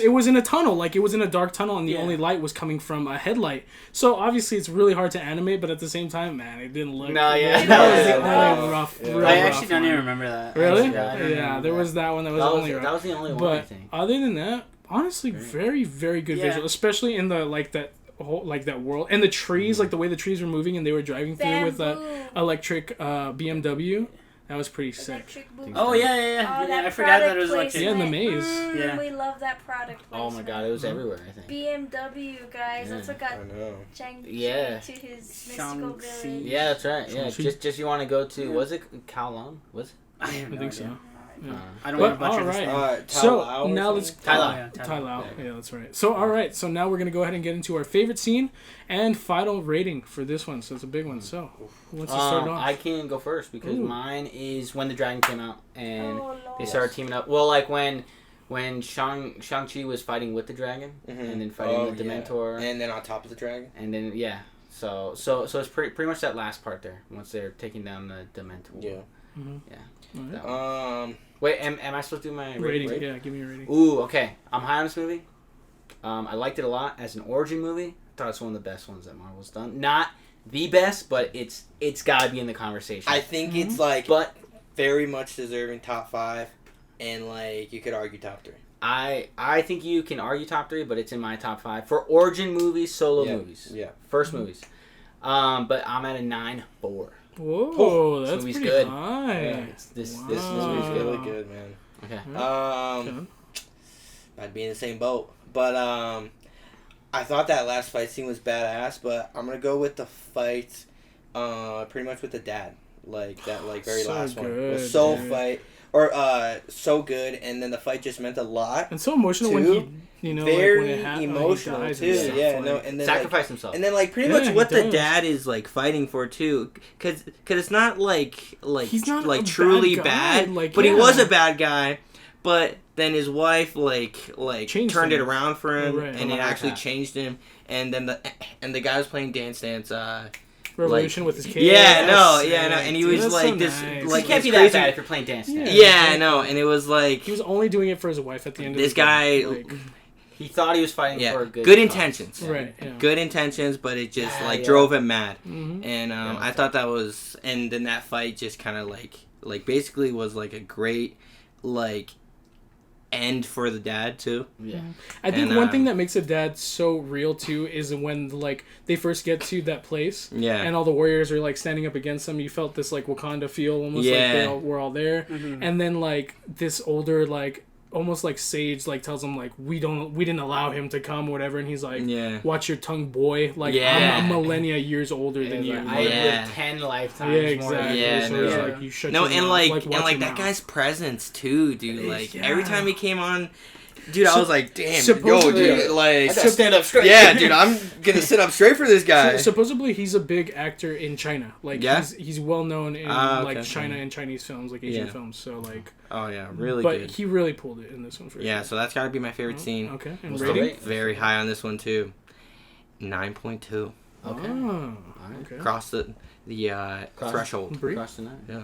it was in a tunnel, like it was in a dark tunnel, and the
Yeah.
only light was coming from a headlight. So obviously it's really hard to animate, but at the same time, man, it didn't look.
No, yeah.
that was the
Yeah.
only rough.
Yeah.
real
I
rough
actually don't
one.
even remember that.
Really?
Actually, I don't
Yeah,
remember
there
that.
was that one that was
That
only
was,
rough.
that was the only one, I
But
think.
other than that, honestly, very, very good
Yeah.
visual, especially in the like that whole like that world and the trees, like the way the trees were moving and they were driving through with that
Bamboo.
electric BMW. That was pretty sick.
Electric boob.
Oh, yeah.
Oh, that
I forgot that
product
it was like...
placement.
Yeah, in the maze.
Yeah.
We love that product
Oh my
placement.
god, it was everywhere, I think.
BMW, guys. That's what got
I know.
Shang Chi
Yeah.
to his
Shang
mystical
Chi.
village.
Yeah, that's right. Yeah,
Shang-Chi.
just you want to go to, was it Kowloon? Was it?
I have
I
no
think so.
idea.
Yeah.
I don't
But
want to butcher
all
this
right.
one.
So now let's
Tai Lao.
Yeah, Tai
Tai
Lao.
Lao. Yeah, that's right. So all right. So now we're gonna go ahead and get into our favorite scene and final rating for this one. So it's a big one. So let's just start off.
I can go first because
Ooh.
mine is when the dragon came out and
Oh, Lord.
they started teaming up. Well, like when Shang-Chi was fighting with the dragon and then fighting the Dementor.
And then on top of the dragon.
And then, yeah. So it's pretty much that last part there once they're taking down the Dementor.
Yeah.
Mhm.
Yeah.
All right.
That one.
Um.
Wait, am I supposed to do my
Rating.
rating?
Yeah, give me a rating.
Ooh, okay. I'm high on this movie. I liked it a lot as an origin movie. I thought it's one of the best ones that Marvel's done. Not the best, but it's got to be in the conversation.
I think it's like
but
very much deserving top 5, and like you could argue top 3.
I think you can argue top 3, but it's in my top 5 for origin movies, solo movies,
Yeah.
first movies. But I'm at a 9.4.
Whoa,
Oh, this
that's
movie's
pretty
good.
high.
Yeah, this movie's
Wow.
good.
Really good, man.
Okay.
I'd be in the same boat, but I thought that last fight scene was badass, but I'm gonna go with the fight, pretty much with the dad, like that, like very
So
last one
good,
was so
dude.
so good, and then the fight just meant a lot.
And so emotional when
Too.
he, you know,
Very
like when it
emotional
he dies
too.
and stuff,
Yeah,
like,
no, and then
Sacrifice himself.
and then like pretty
Yeah,
much
he
what the
does.
dad is like fighting for too, cause it's not like
He's not
like
a
truly
bad
bad,
guy, like,
but he
yeah.
was a bad guy. But then his wife like
Changed
turned it
him.
around for him,
Right.
and it
On
actually
iPad.
changed him. And then the guy was playing Dance.
Revolution with his kids.
Yeah,
That's
no,
sick,
and he
dude.
was
That's
like
so
this,
nice.
Like,
like
it can't
this
be that
crazy.
bad if you're playing dance.
Yeah.
Dance.
Yeah, I know, and it was like
He was only doing it for his wife at the end of
this
the day.
guy.
Like,
He thought he was fighting
Yeah,
for a good
good
cause.
intentions.
right. Yeah.
Good intentions, but it just
Yeah, yeah.
drove him mad.
Mm-hmm.
And
Yeah,
I thought that was, and then that fight just kind of like basically was like a great like end for the dad too.
Yeah.
I think
And,
one thing that makes a dad so real too is when like they first get to that place,
Yeah.
and all the warriors are like standing up against them. You felt this like Wakanda feel, almost
Yeah.
like we're all there. And then like this older like almost like sage like tells him like we didn't allow him to come or whatever, and he's like,
Yeah.
watch your tongue, boy. Like
Yeah.
I'm a millennia years older than you.
Like,
Like,
I
Yeah.
lived 10 lifetimes
yeah,
more.
exactly.
Yeah,
So
no.
it's
Yeah.
like you shut
No,
your
and
mouth.
like
watch
and
your
like that
mouth.
guy's presence too, dude. Like
Yeah.
every time he came on, dude, I
So-
was like, damn, yo,
supposedly-
dude, like,
I gotta stand up straight.
yeah, dude, I'm gonna sit up straight for this guy.
Supposedly he's a big actor in China. Like
Yeah?
he's well known in
Ah,
like
okay.
China and Chinese films, like Asian
Yeah.
films. So like,
Oh yeah, really
but
good.
he really pulled it in this one for
Yeah,
sure.
so that's gotta be my favorite scene.
Okay, and
What's the
rating?
rate?
Very high on this one too. 9.2.
Okay.
Oh, okay.
Cross the
Cross-
threshold.
Brie?
Across the night.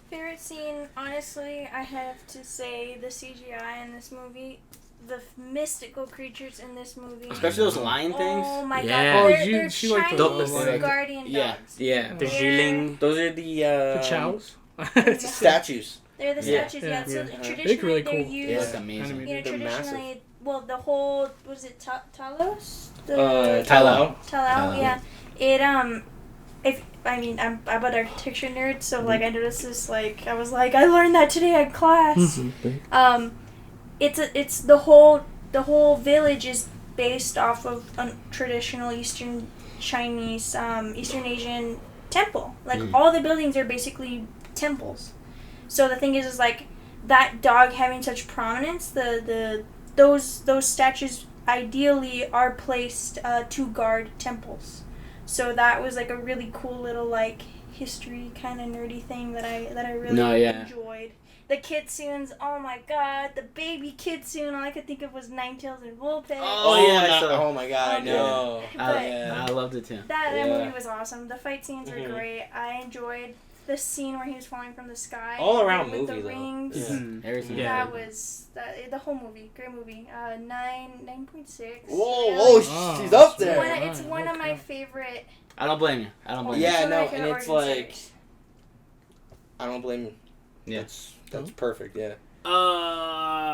Favorite scene, honestly, I have to say the CGI in this movie, the mystical creatures in this movie.
Especially those lion things.
Oh my
Yeah.
god,
Oh,
they're
she liked
those.
Chinese guardian
Yeah.
dogs.
Yeah.
The
Yeah.
Jilin.
Those are
The chows.
statues.
They're the
Yeah.
statues, yeah. So
Yeah.
traditionally
Look really
they're
cool.
used,
Yeah, it's amazing.
Animated.
you know,
They're
traditionally, well, the whole, was it Talos?
Talau.
Talau, yeah. It, if, I mean, I'm an architecture nerd, so, like, I noticed this, like, I was like, I learned that today in class. It's the whole village is based off of a traditional Eastern Chinese, Eastern Asian temple. Like, all the buildings are basically temples. So the thing is like, that dog having such prominence, those statues ideally are placed to guard temples. So that was like a really cool little like history kind of nerdy thing that I really enjoyed. The kitsunes, oh my god, the baby kitsune, all I could think of was Ninetales and Vulpix.
Oh my god,
Okay.
no.
But
I loved it too.
that
Yeah.
movie was awesome. The fight scenes were great. I enjoyed the scene where he was falling from the sky.
All around
with
movie,
the
though.
rings.
Yeah.
Everything.
Yeah.
That was the whole movie. Great movie. 9.6.
Whoa,
Yeah.
whoa,
Oh,
she's up
that's
there.
right.
It's one of my favorite.
I don't blame you. I don't blame
Yeah,
it's one of
no,
my favorite
and it's
origin
like-
stories.
I don't blame you.
Yeah.
That's perfect, yeah.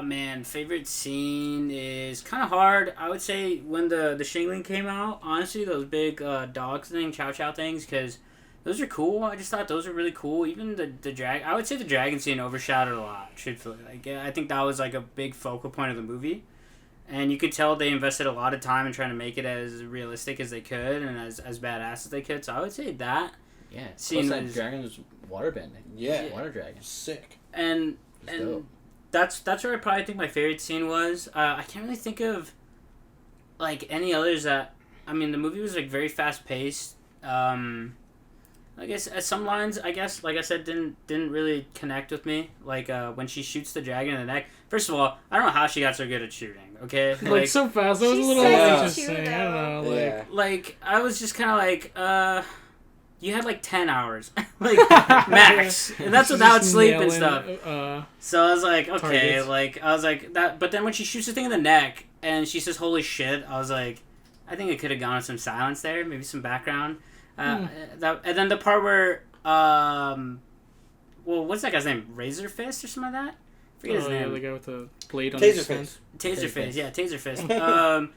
Man, favorite scene is kind of hard. I would say when the Shingling came out, honestly, those big dogs thing, Chow Chow things, because those are cool. I just thought those were really cool. Even the drag, I would say the dragon scene overshadowed a lot, truthfully. Like, I think that was like a big focal point of the movie. And you could tell they invested a lot of time in trying to make it as realistic as they could and as badass as they could. So I would say that.
Yeah.
Scene
Plus that
was-
dragon was waterbending.
Yeah.
Water dragon.
Sick.
And
It's
and
dope.
that's where I probably think my favorite scene was. I can't really think of like any others that. I mean, the movie was like very fast paced. I guess some lines, I guess, like I said, didn't really connect with me. Like when she shoots the dragon in the neck. First of all, I don't know how she got so good at shooting. Okay,
Like so fast. That was a
She's
little
so
interesting.
cute,
I don't know. Like,
Yeah.
like I was just kind of like, you had like 10 hours, like max, and that's
she's
without
just
sleep and
nailing,
stuff. So I was like, okay,
targets.
like I was like that. But then when she shoots the thing in the neck and she says, "Holy shit!" I was like, I think it could have gone with some silence there, maybe some background. That and then the part where, well, what's that guy's name? Razor Fist or something like that. Forget his
Oh, yeah,
name.
the guy with the blade on his hand.
Taser Fist, yeah, Taser Fist.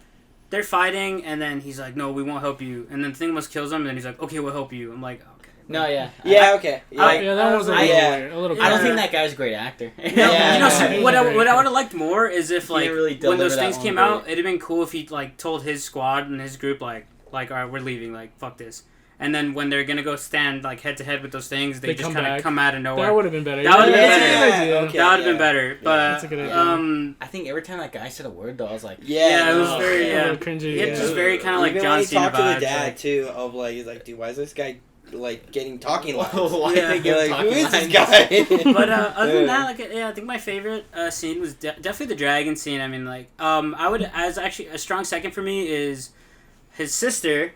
They're fighting, and then he's like, "No, we won't help you." And then the thing almost kills him, and then he's like, "Okay, we'll help you." I'm like, "Okay."
No, yeah.
Yeah, okay.
I-
Yeah, that was a
I-
little
yeah.
weird. A little
I don't
Yeah.
think that guy's a great actor.
You know,
Yeah,
you know,
no,
so
he's
what I
great.
would have liked more is if like
didn't really
when those
deliver that
things
one
came
great.
out, it'd have been cool if he like told his squad and his group like all right, we're leaving, like fuck this. And then when they're gonna go stand like head to head with those things, they just
come
kind of
back.
come out of nowhere.
That would have been better.
That would've been
That's a
better.
good idea.
Okay.
That would have been
Yeah.
better. But
that's a good idea.
I think every time that guy said a word, though, I was like,
Yeah, it was
no.
very
A little cringy.
It's
Yeah.
just very kind of like
Even
John
when he
Cena
talked to the
vibes.
dad
Like,
too, of like, he's like, dude, why is this guy like getting talking lines?
why
Yeah.
they
You're
give
like, who
talking
is this
lines?
guy?
but other than
Yeah.
that, like I think my favorite scene was definitely the dragon scene. I mean, like I would as actually a strong second for me is his sister.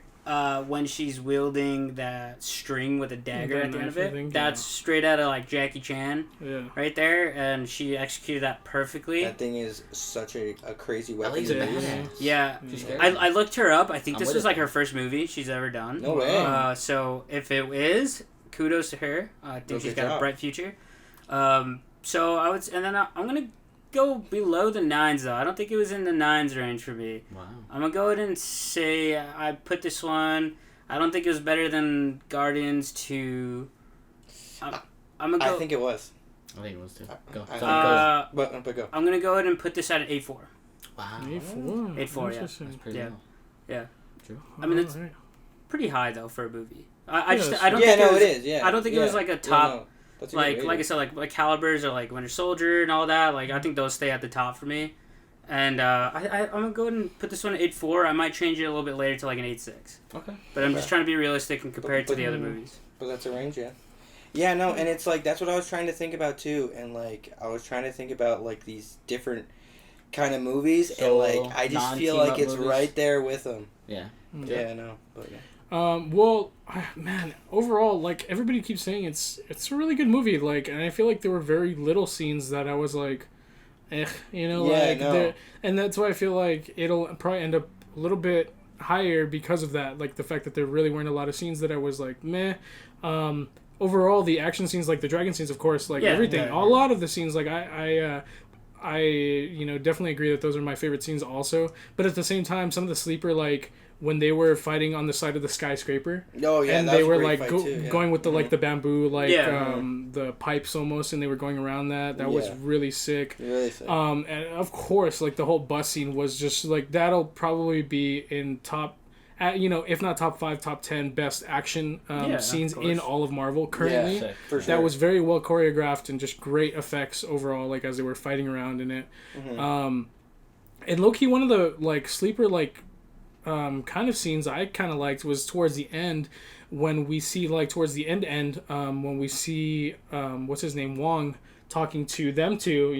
When she's wielding that string with a dagger
That
at the end
knife,
of
I
it,
think,
that's straight out of like Jackie Chan
Yeah.
right there, and she executed that perfectly.
That thing is such a crazy
At
weapon.
least
to
Yeah.
use.
badass.
Yeah,
She's scary.
I looked her up. I think
I'm
this
with
was
it.
like her first movie she's ever done.
No way.
So if it is, kudos to her. I think
Good
she's got a
job.
bright future. So I would, and then I'm gonna go below the 9s though. I don't think it was in the 9s range for me.
Wow.
I'm gonna go ahead and say I put this one. I don't think it was better than Guardians 2. I'm gonna go.
I think it was.
I think it was too. Go.
But go.
I'm gonna go ahead and put this at an 8.4.
Wow.
8.4.
8.4, yeah.
That's pretty
Yeah.
low.
Yeah.
True.
I mean, it's
Alright.
pretty high though for a movie. I
Yes.
just I don't
Yeah,
think
no,
it
it is. Yeah.
I don't think it was like a top
That's a good
like
rating.
I said like Calibers or like Winter Soldier and all that. Like I think those stay at the top for me. And I'm gonna go ahead and put this one at 8.4. I might change it a little bit later to like an 8.6.
Okay.
But I'm
Okay.
just trying to be realistic and compare it to the other movies.
But that's a range, yeah. Yeah, no, and it's like that's what I was trying to think about too, and like I was trying to think about like these different kind of movies, and like I just feel like it's
movies.
right there with them.
Yeah.
Yeah, no, but yeah.
Well, man, overall, like everybody keeps saying, it's a really good movie. Like, and I feel like there were very little scenes that I was like,
Yeah,
like,
no.
and that's why I feel like it'll probably end up a little bit higher because of that. Like the fact that there really weren't a lot of scenes that I was like, meh. Overall, the action scenes, like the dragon scenes, of course, like everything, a lot of the scenes, like I definitely agree that those are my favorite scenes also. But at the same time, some of the sleeper, like when they were fighting on the side of the skyscraper,
Oh yeah,
and
that
they
was a
were
great
like
fight too, yeah.
going with the like the bamboo, like
Yeah.
the pipes almost, and they were going around that. That was
Yeah.
really sick.
Really sick.
And of course, like the whole bus scene was just like that'll probably be in top, if not top 5, top 10 best action
of
scenes
course.
in all of Marvel currently.
Sick.
For sure.
That was very well choreographed and just great effects overall, like as they were fighting around in it.
Mm-hmm.
And low key, one of the like sleeper like kind of scenes I kind of liked was towards the end when we see like towards the end when we see what's his name, Wong, talking to them two,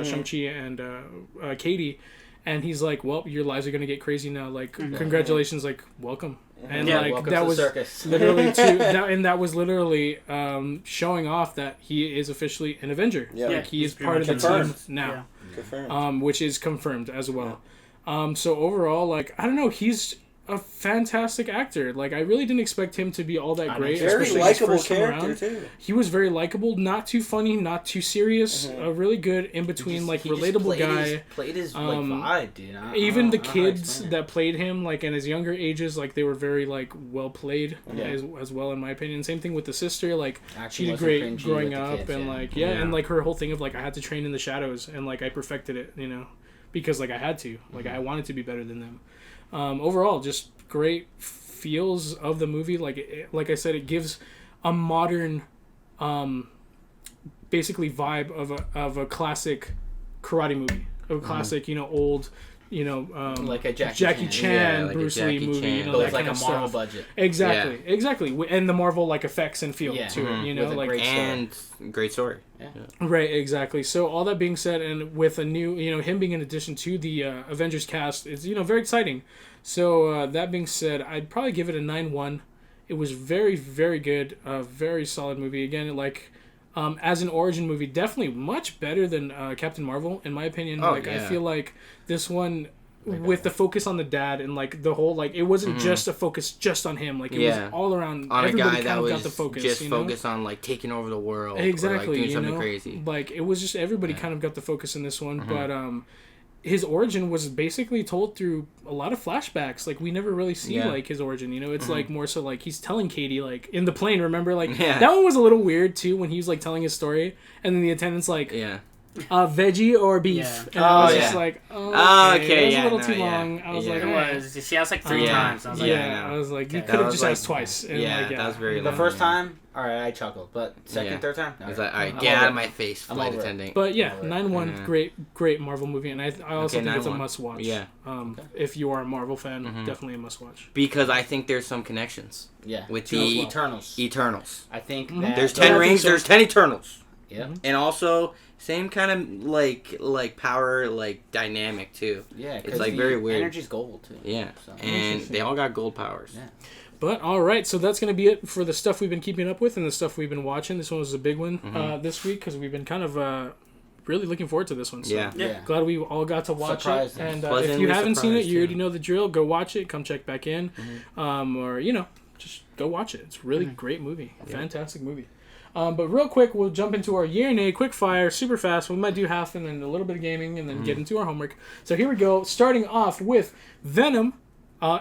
Shang Chi and Katie. And he's like, well, your lives are going to get crazy now. Like, congratulations, like, welcome. And,
Yeah,
like,
welcome
that
to the
was
circus.
literally, that was literally showing off that he is officially an Avenger.
Yeah.
Like, he
he's
is
pretty
part of the
much
team
confirmed.
now.
Confirmed.
Which is confirmed as well. So overall, like, I don't know, he's a fantastic actor. Like, I really didn't expect him to be all that great.
Very
especially his
likable
first time
character
around.
too.
He was very likable, not too funny, not too serious. A really good in between, like, relatable guy.
Played his like vibe, dude.
Even the
I don't know how to
kids
explain it.
that played him, like in his younger ages, like they were very like well played
Yeah.
as well, in my opinion. Same thing with the sister, like
Acting
she did
wasn't
great
cringy
growing
with the
up,
kids,
and
yeah.
like
Yeah.
and like her whole thing of like I had to train in the shadows, and like I perfected it, because like I had to, like I wanted to be better than them. Overall, just great feels of the movie. Like I said, it gives a modern, basically vibe of a classic karate movie, of a classic old,
like a
Jackie
Jackie
Chan,
Yeah, like a
Bruce Lee
Jackie
movie,
Chan.
But
that
with like
kind
a
of
Marvel
stuff.
budget.
Exactly, and the Marvel like effects and feel
Yeah.
to it,
With a great story.
And great story.
Right, exactly. So all that being said, and with a new, him being in addition to the Avengers cast, it's very exciting. So that being said, I'd probably give it a 9.1. It was very, very good, a very solid movie. Again, like as an origin movie, definitely much better than Captain Marvel, in my opinion.
Oh,
I
yeah.
feel like this one, with the focus on the dad and like the whole, like it wasn't just a focus just on him, like it
Yeah.
was all around.
On a
Everybody
guy
kind
that
of
was
got the focus,
just focused on like taking over the world.
Exactly,
Or, like, doing something crazy.
Like it was just everybody kind of got the focus in this one, but his origin was basically told through a lot of flashbacks. Like we never really see like his origin. It's like more so like he's telling Katie like in the plane. Remember, like that one was a little weird too when he was like telling his story, and then the attendant's like, veggie or beef,
Yeah.
and I was
Oh,
just
yeah.
like,
Oh,
okay,
okay,
that was
yeah,
a little
no,
too
yeah.
long. I was
Yeah.
like,
It
eh.
was. She asked like 3
Yeah.
times. I was like,
Yeah,
no.
I was like, you
Okay.
could have
That
just
was,
asked
like-
twice. And
yeah,
like,
that was very
The
long.
first time, all right, I chuckled, but second,
Yeah.
third time,
It's
all
like,
right.
all right,
I'm
get
over
out
it.
of my face,
I'm
flight
over it.
attendant.
But yeah,
Over it.
9-1,
Yeah.
great Marvel movie, and I also
Okay,
think it's a
9-1.
must watch.
Yeah.
If you are a Marvel fan, definitely a must watch.
Because I think there's some connections
Yeah.
with
To
the
Eternals.
Eternals.
I think
Mhm.
that
There's
Yeah, I
10
think
rings,
so.
there's 10 Eternals.
Yeah.
And also, same kind of like power, like dynamic too.
Yeah,
It's,
'cause
like,
the
very weird.
Energy's gold too.
Yeah.
So.
And they all got gold powers.
Yeah.
But all right, so that's gonna be it for the stuff we've been keeping up with and the stuff we've been watching. This one was a big one this week because we've been kind of really looking forward to this one. So
Yeah.
Yeah.
glad we all got to watch
Surprised
it.
us.
And if
Pleasantly
you haven't seen it,
surprised,
you already
yeah.
know the drill. Go watch it. Come check back in, or just go watch it. It's a really great movie, fantastic movie. But real quick, we'll jump into our year and A quick fire, super fast. We might do half and then a little bit of gaming and then get into our homework. So here we go. Starting off with Venom.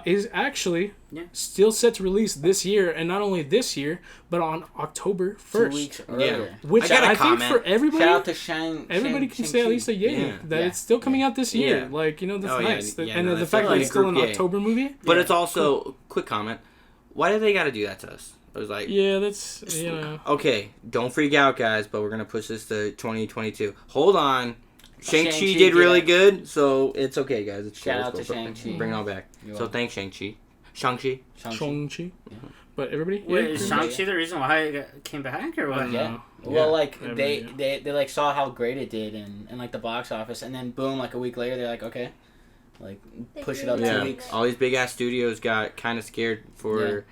Is actually still set to release this year, and not only this year, but on October 1st.
2 weeks earlier.
Which I think for everybody,
shout out to
everybody can say at least a yay that it's still coming out this year.
Yeah.
Like, that's nice.
No,
the fact that it's still an October movie.
But it's also, quick comment, why do they got to do that to us? I was like,
that's,
okay, don't freak out, guys, but we're going to push this to 2022. Hold on. Shang-Chi did really good, so it's okay, guys. It's
shout out to Shang-Chi.
Bring it all back. So thanks, Shang-Chi. Shang-Chi.
Shang-Chi. But everybody...
Wait, is Shang-Chi the reason why it came back, or what?
Yeah. Well, like, they like, saw how great it did in like, the box office, and then, boom, like, a week later, they're like, okay, like, push it up 2 weeks.
All these big-ass studios got kind of scared for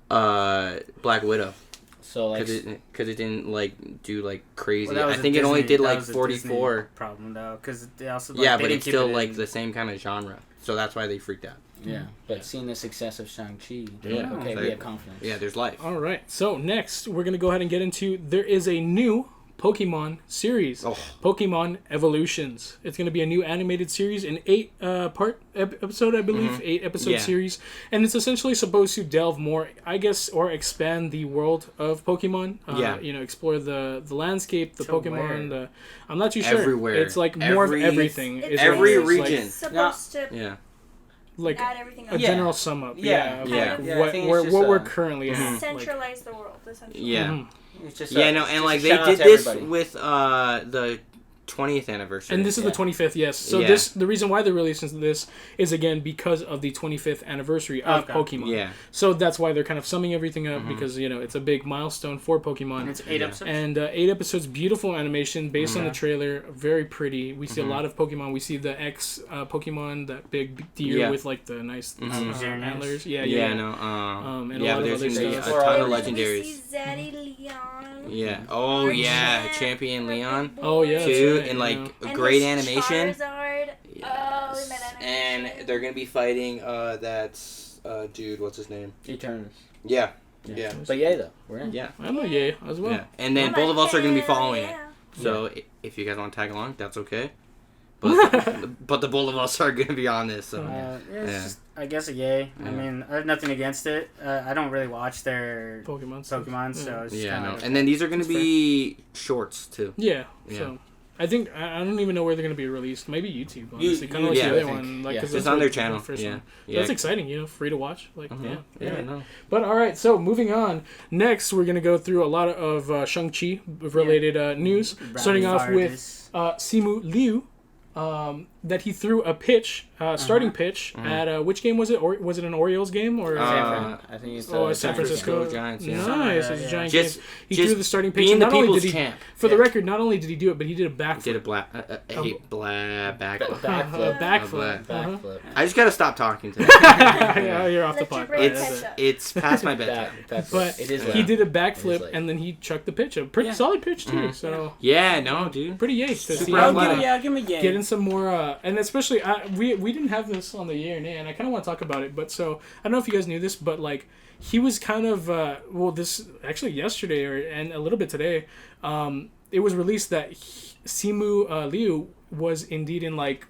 Black Widow.
So like,
because it didn't like do like crazy.
Well,
I think it only did like 44.
Problem though, because they also
but it's still like the same kind of genre, so that's why they freaked out.
Yeah, but seeing the success of Shang-Chi,
Yeah.
like, okay, we have confidence.
Yeah, there's life.
All right. So next, we're gonna go ahead and get into. There is a new Pokemon series, Pokemon Evolutions. It's going to be a new animated series, an 8-part episode, I believe, 8-episode series, and it's essentially supposed to delve more, I guess, or expand the world of Pokemon. Explore the landscape, the Pokemon. I'm not too sure.
Everywhere.
It's like more of everything.
It's
every
like,
region.
It's supposed to
like
add everything
a
up.
general sum up. What we're currently at.
Centralize the world, essentially.
Yeah.
It's just
and like they did this with the 20th anniversary.
And this is the 25th, yes. So the reason why they're releasing this is, again, because of the 25th anniversary of Pokemon.
Yeah.
So that's why they're kind of summing everything up, because, it's a big milestone for Pokemon.
And it's 8 episodes?
And 8 episodes, beautiful animation based on the trailer, very pretty. We see a lot of Pokemon. We see the X Pokemon, that big deer with, like, the nice antlers.
And
a lot of other stuff.
A ton of legendaries.
We see Zaddy Leon.
Yeah. Oh, yeah. Champion Leon.
Oh, yeah.
Too. And like great animation.
Charizard.
Yes. And they're gonna be fighting that's dude, what's his name?
Eternus.
Yeah.
But though. We're in.
Yeah.
I'm a yay as well.
Yeah. And then both of us are gonna be following it. So if you guys want to tag along, that's okay. But the both of us are gonna be on this. So
just, I guess a yay. I mean, I have nothing against it. I don't really watch their
Pokemon,
so it's just kind of,
and then these are gonna be shorts too.
Yeah. So I think I don't even know where they're going to be released. Maybe YouTube, honestly. Kind of like the other one. Like, cause
it's on their channel.
That's exciting, free to watch. Like, But all right, so moving on. Next, we're going to go through a lot of Shang-Chi related news. Starting off with Simu Liu. That he threw a pitch, starting pitch at which game was it? Or was it an Orioles game or?
I think it's
San Francisco
Giants. Yeah.
Nice, it's a giant game. He
just
threw the starting pitch.
Being the
not only
people's
did he,
champ.
For the record, not only did he do it, but he did a backflip.
Backflip.
I just gotta stop talking to
yeah, you're off the pot.
It's past my bedtime.
But
it is
he did a backflip and then he chucked the pitch. A pretty solid pitch too. So
dude.
pretty yay to see
I'll
him
give me a game.
getting some more. And especially we didn't have this on the year and I kind of want to talk about it. But so I don't know if you guys knew this, but like he was kind of this actually yesterday and a little bit today. It was released that Simu Liu was indeed in like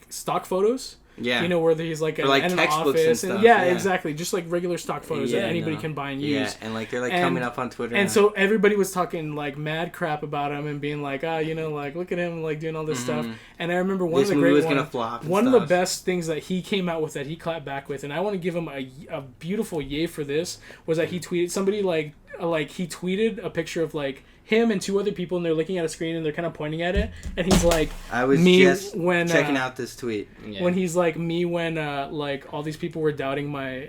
stock photos.
Yeah.
Where he's like, in an office. And exactly. Just like regular stock photos that anybody can buy and use.
Yeah, and like they're like coming up on Twitter.
And so everybody was talking like mad crap about him and being like, like look at him like doing all this stuff. And I remember one of the best things that he came out with that he clapped back with, and I want to give him a beautiful yay for this, was that he tweeted somebody like he tweeted a picture of like him and two other people and they're looking at a screen and they're kind of pointing at it and he's like
I was just checking out this tweet
when he's like me when like all these people were doubting my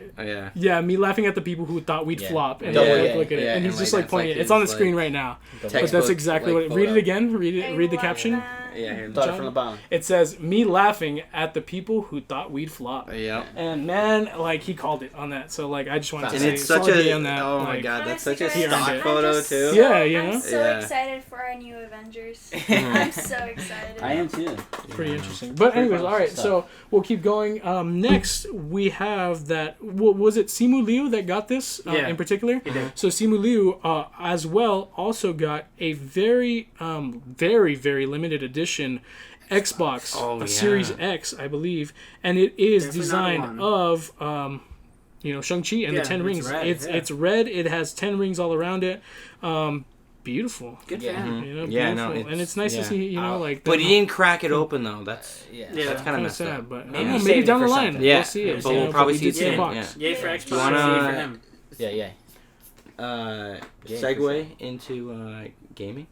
me laughing at the people who thought we'd flop and look at it and he's just like pointing it. It's on the screen right now, but that's exactly what read it again, read the caption.
Yeah,
Thought it from the bottom.
It says, me laughing at the people who thought we'd flop.
Yeah.
And man, like, he called it on that. So, like, I just wanted to
And
say
it's such
solid
a,
D on that.
oh my
like,
god, that's such
Honestly,
a
guys,
stock
I'm
photo
just
too.
so-
Yeah, you know?
I'm so
Yeah.
excited for our new Avengers. I'm so excited.
I am too.
Pretty interesting. But anyways, all right, so we'll keep going. Next, we have that, was it Simu Liu that got this in particular?
He did.
So Simu Liu, as well, also got a very, very limited edition Xbox Series X, I believe, and it is
Definitely
design of Shang Chi and the 10 rings.
Red,
It's red. It has 10 rings all around it. Beautiful.
Good for
Yeah.
him.
You know,
Yeah,
beautiful.
no,
and it's nice to see, like.
But
the-
he didn't crack it open though. That's
Yeah.
Yeah.
that's kind of
Kinda
messed
sad,
up.
but I
Maybe
don't know,
save
maybe
it
down
for
the line
something.
Yeah,
we'll see it.
but
you
we'll
know,
probably
we
see
did
it soon,
a box.
yeah.
Yay for Xbox.
You wanna-
Yay for him.
Yeah.
Yeah,
segue into gaming.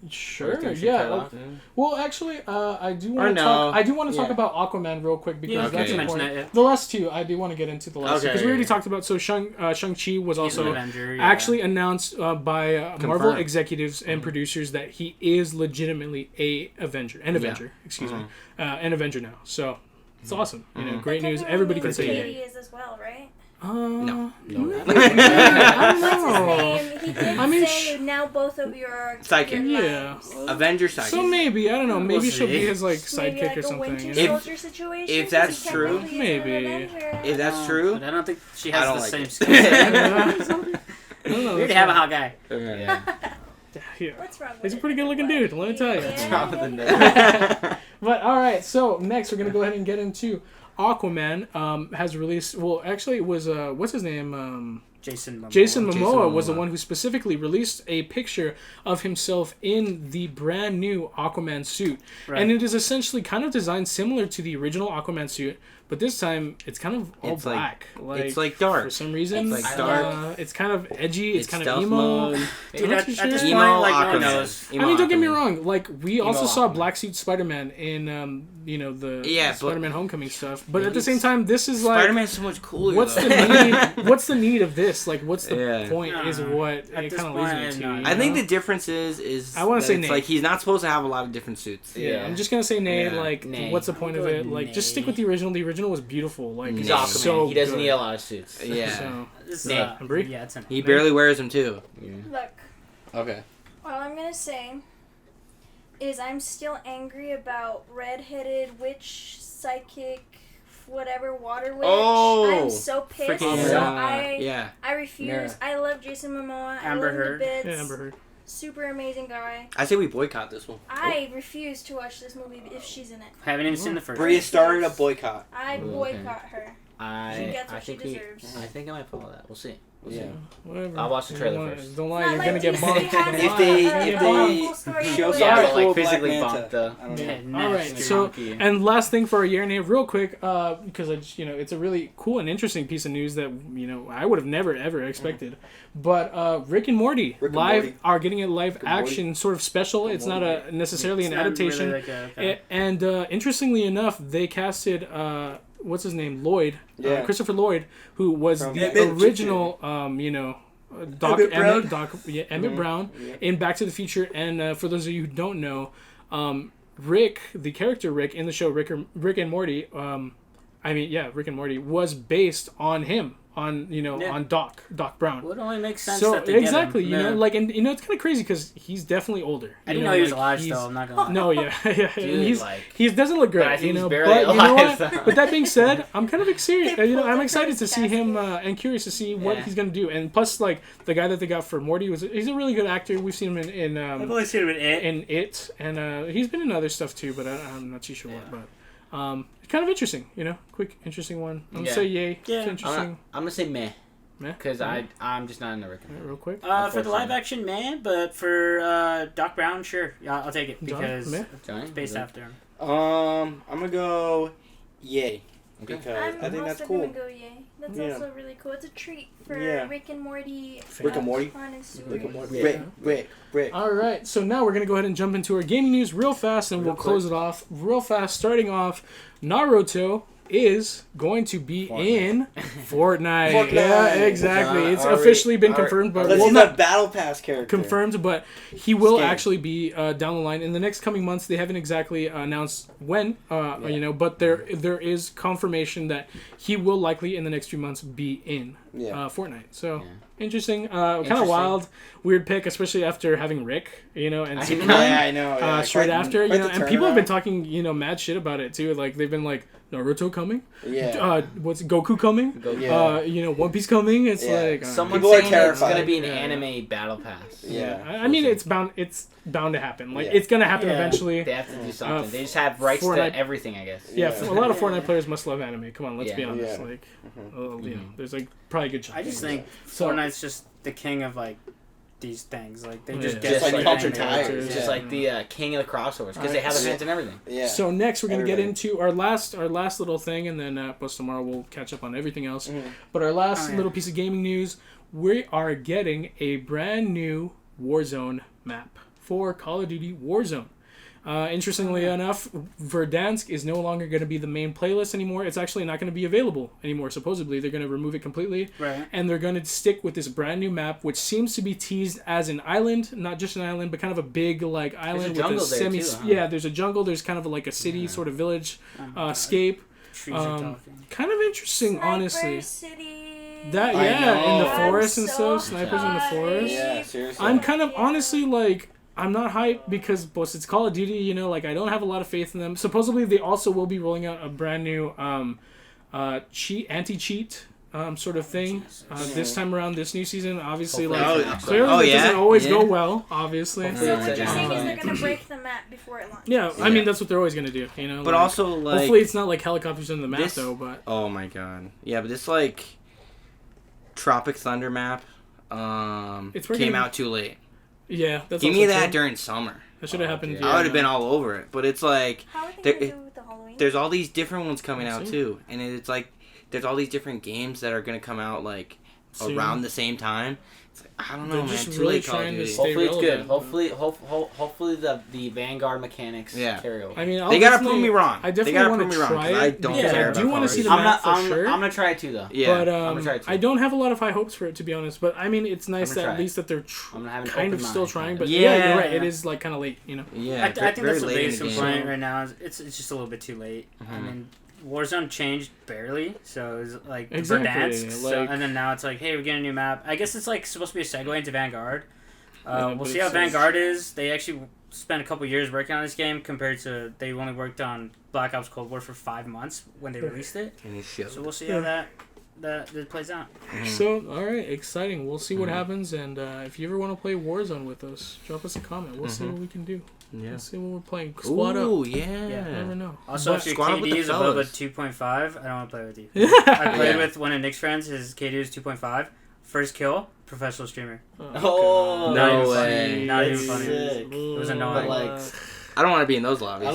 Sure,
Everything should
yeah.
cut off.
Well, actually, I do
Or
want to
no.
talk. I do want to talk
Yeah.
about Aquaman real quick because
Yeah,
okay.
that's
You
mentioned
important.
that, yeah.
The last two, I do want to get into the last two
Okay,
because we already
yeah.
talked about. So Shang-Chi was
He's an
also
Avenger, yeah.
actually announced by Marvel
Confirmed.
executives and producers that he is legitimately an Avenger, excuse me, an Avenger now. So it's awesome. You know, great news. Everybody can say
Katie
yay.
is as well, right?
No.
I don't
What's
know.
his name? He did
I mean,
say now both of you are
Sidekick.
your
Yeah.
lives.
Avenger sidekick.
So maybe I don't know. Maybe
We'll
she'll be
see.
his like
Maybe
sidekick
like
or
a
something.
Winter
You know?
If-
Soldier situation.
if that's
'cause he
true,
technically is an
maybe.
Avenger.
If that's true,
But I don't think she
I
has
don't
the
like
same
it.
skill set.
I don't know.
Weird to have a hot guy.
Yeah.
Yeah.
What's wrong with
He's a
it?
pretty good looking dude, let me tell you.
Yeah.
But all right, so next we're gonna go ahead and get into Aquaman. Has released. Well, actually, it was what's his name?
Jason Momoa.
Jason Momoa was the one who specifically released a picture of himself in the brand new Aquaman suit,
Right.
and it is essentially kind of designed similar to the original Aquaman suit, but this time it's kind of all
It's like-
black.
it's like dark.
for some reason.
It's like dark.
It's kind of edgy. It's kind of
stealth
emo.
mode.
Dude,
I'm not
at
too
this
sure.
point, like, no one
Aquaman.
knows.
I mean, don't get me
Aquaman.
wrong. Like we also saw
Aquaman.
Black Suit Spider-Man in the
Yeah, but-
Spider-Man Homecoming stuff. But at the same time, this is like
Spider-Man's so much cooler.
what's
though.
the need? What's the need of this? Like, what's the
Yeah.
point? Is what it
At
kind
this
of
point,
leads me to.
no.
you
I think
know?
the difference is
I wanna
that
say
it's
Nate.
like he's not supposed to have a lot of different suits.
Yeah, I'm just gonna say nay.
Yeah.
Like,
Nay.
what's the point of
I'll go
it?
with
Like, just stick
nay.
with the original. The original was beautiful. Like,
He's
Nay.
Aquaman.
so
He doesn't
good.
need a lot of suits.
Yeah.
So,
This is,
Nate.
Brie?
yeah, it's an
He barely wears them too.
Look,
Okay.
all I'm gonna say is I'm still angry about red-headed witch, psychic, whatever, water witch.
Oh!
I'm so pissed.
Freaking
So
yeah.
I refuse.
Yeah.
I love Jason Momoa.
Amber
I love him
Heard.
to bits.
yeah, Amber Heard.
Super amazing guy.
I say we boycott this one.
I refuse to watch this movie if she's in it.
Haven't even seen the first.
Bria started a boycott.
I
Ooh,
boycott her. She
I
gets what she
think
deserves.
I think I might follow that. We'll see. We'll see.
Yeah.
Whatever.
I'll watch the
You
trailer
don't
first.
Don't lie,
Not
you're
like
gonna get
DC
bumped.
has
If
a-
they-
a
if
whole
they
story
show
with
Yeah,
some
it.
but, like,
cool Black
physically
Manta.
bumped the-
I don't know.
Yeah,
All right,
nasty
so
monkey.
and last thing for a year and a half, real quick, because I just, it's a really cool and interesting piece of news that I would have never ever expected. But Rick and Morty
Rick and
live
Morty.
are getting a live
Rick and Morty.
action sort of special. It's not a necessarily
It's
an
not
adaptation.
really like okay.
And interestingly enough, they casted what's his name, Lloyd,
Yeah.
Christopher Lloyd, who was
From
the
Emmett
original, Doc
Emmett Brown.
Emmett, Emmett Brown
Yeah.
in Back to the Future. And for those of you who don't know, Rick, the character Rick in the show Rick and Morty, Rick and Morty was based on him, on Doc Brown.
Well, it only makes sense
So
that they
exactly,
get him.
like, and it's kind of crazy because he's definitely older.
I didn't know he was
like,
alive
he's-
still. I'm not gonna lie.
No, yeah, yeah.
Dude,
He doesn't look great,
but I think he's
but
barely
you know
alive,
what?
though.
But that being said, I'm kind of excited.
They pulled
I'm
it
excited
from
to
his
see him
casket.
and curious to see what
Yeah.
he's gonna do. And plus, like the guy that they got for Morty he's a really good actor. We've seen him in
I've only seen him in it.
It, and he's been in other stuff too, but I'm not too sure what. But it's kind of interesting, quick, interesting one. I'm gonna
Yeah.
say yay.
Yeah.
It's interesting.
I'm gonna say meh.
Meh?
Because I'm just not in the Rick and
All right,
Morty.
real quick.
For the
Unfortunately.
live action, man, but for Doc Brown, sure. Yeah, I'll take it
John,
because
meh?
Johnny,
it's based
is it-
after him.
I'm gonna go yay.
Okay.
Because
I'm
I think
also
that's cool.
gonna go yay. That's
Yeah.
also really cool. It's a treat for
Yeah.
Rick and Morty.
Rick and Morty?
Connoisseurs.
Rick and Morty.
Yeah.
Rick.
All right, so now we're gonna go ahead and jump into our gaming news real fast, and we'll close it off real fast. Starting off, Naruto is going to be in Fortnite.
Fortnite.
Yeah, exactly. It's officially been confirmed, but
Let's see the Battle Pass character.
Confirmed, but he will actually be down the line in the next coming months. They haven't exactly announced when, but there is confirmation that he will likely in the next few months be in Fortnite. So interesting, kind of wild, weird pick, especially after having Rick, and Superman.
I know. Yeah.
Straight after, and people have been talking, mad shit about it too. Like they've been like, Naruto coming?
Yeah.
What's Goku coming? One Piece coming? It's like
someone's saying it's gonna be an anime battle pass.
Yeah. I mean, it's bound to happen. Like it's gonna happen eventually.
They have to do something. They just have rights to everything, I guess.
Yeah. A lot of Fortnite players must love anime. Come on, let's be honest.
Yeah.
Like, there's like probably a good chance.
I just think Fortnite's just the king of like these things. Like they just get
like culture
ties.
ties.
It's just like the king of the crossovers because they have events and everything.
Yeah.
So next we're gonna get into our last little thing, and then post tomorrow we'll catch up on everything else. But our last little piece of gaming news: we are getting a brand new Warzone map for Call of Duty Warzone. Interestingly enough, Verdansk is no longer going to be the main playlist anymore. It's actually not going to be available anymore. Supposedly, they're going to remove it completely, and they're going to stick with this brand new map, which seems to be teased as an island, not just an island, but kind of a big like island with a semi. Too, huh? Yeah, there's a jungle. There's kind of like a city sort of village scape. Kind of interesting, honestly.
City.
That in the forest and stuff. Snipers in the forest.
Yeah, seriously.
I'm kind of honestly like. I'm not hyped because it's Call of Duty, like I don't have a lot of faith in them. Supposedly they also will be rolling out a brand new anti-cheat sort of thing this time around this new season. Obviously, clearly it doesn't always go well, obviously.
So what you're saying is they're going to break the map before it launches.
Yeah, I mean that's what they're always going to do,
But also like
hopefully it's not like helicopters in the map though, but
oh my god. Yeah, but this like Tropic Thunder map came out too late.
Yeah, that's
give me that during summer.
That should have happened.
I would have been all over it, but it's like
how are they gonna do with the Halloween?
There's all these different ones coming out too, and it's like there's all these different games that are gonna come out like around the same time. It's like, I don't know, man. Too late, Call of Duty.
Hopefully it's good. Hopefully the Vanguard mechanics carry over.
I mean,
they gotta prove me wrong.
I definitely want to try it.
I don't care.
I do want to see the map for sure.
I'm gonna try it too, though.
Yeah,
but I'm gonna try it too. I don't have a lot of high hopes for it, to be honest. But I mean, it's nice that at least that they're kind of still trying. But yeah, you're right. It is like kind of late,
Yeah,
I think that's the biggest complaint right now. It's just a little bit too late. I mean. Warzone changed barely, so it was like Verdansk, and then now it's like, hey, we're getting a new map. I guess it's like supposed to be a segue into Vanguard. We'll see how Vanguard is. They actually spent a couple years working on this game compared to they only worked on Black Ops Cold War for 5 months when they released it. So we'll see how that plays out.
So, all right, exciting. We'll see what happens, and if you ever want to play Warzone with us, drop us a comment. We'll see what we can do.
Yeah.
Let's see what we're playing. Squad up.
Ooh, yeah.
You never know.
Also, if your KD is above a 2.5, I don't want to play with you. I played with one of Nick's friends. His KD was 2.5. First kill, professional streamer.
Oh,
no way.
Not even funny. It was annoying.
I don't want to be in those lobbies.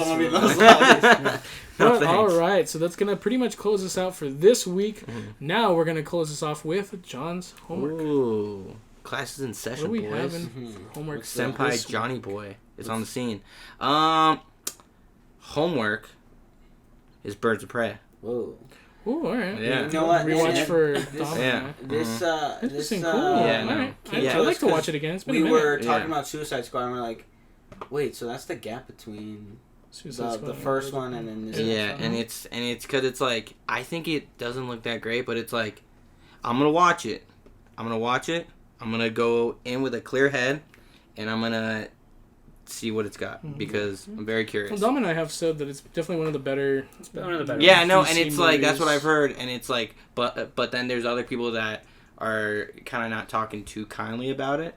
Well, all right, so that's going to pretty much close us out for this week. Now we're going to close us off with John's homework.
Ooh. Classes in session,
boys.
What
do we have in homework?
Senpai Johnny Boy is on the scene. Homework is Birds of Prey.
Whoa.
Ooh, all right.
Yeah.
You know what?
Rewatch for
Interesting.
Cool.
Yeah,
all right.
Yeah.
I'd like to watch it again. It's been a minute.
We were talking about Suicide Squad, and we're like, wait, so that's the gap between the first one and then this.
Yeah, and it's because it's like I think it doesn't look that great, but it's like I'm gonna watch it. I'm gonna go in with a clear head, and I'm gonna see what it's got because I'm very curious.
Well, Dom and I have said that it's definitely one of the better.
Yeah, no, and it's like that's what I've heard, and it's like, but then there's other people that are kind of not talking too kindly about it.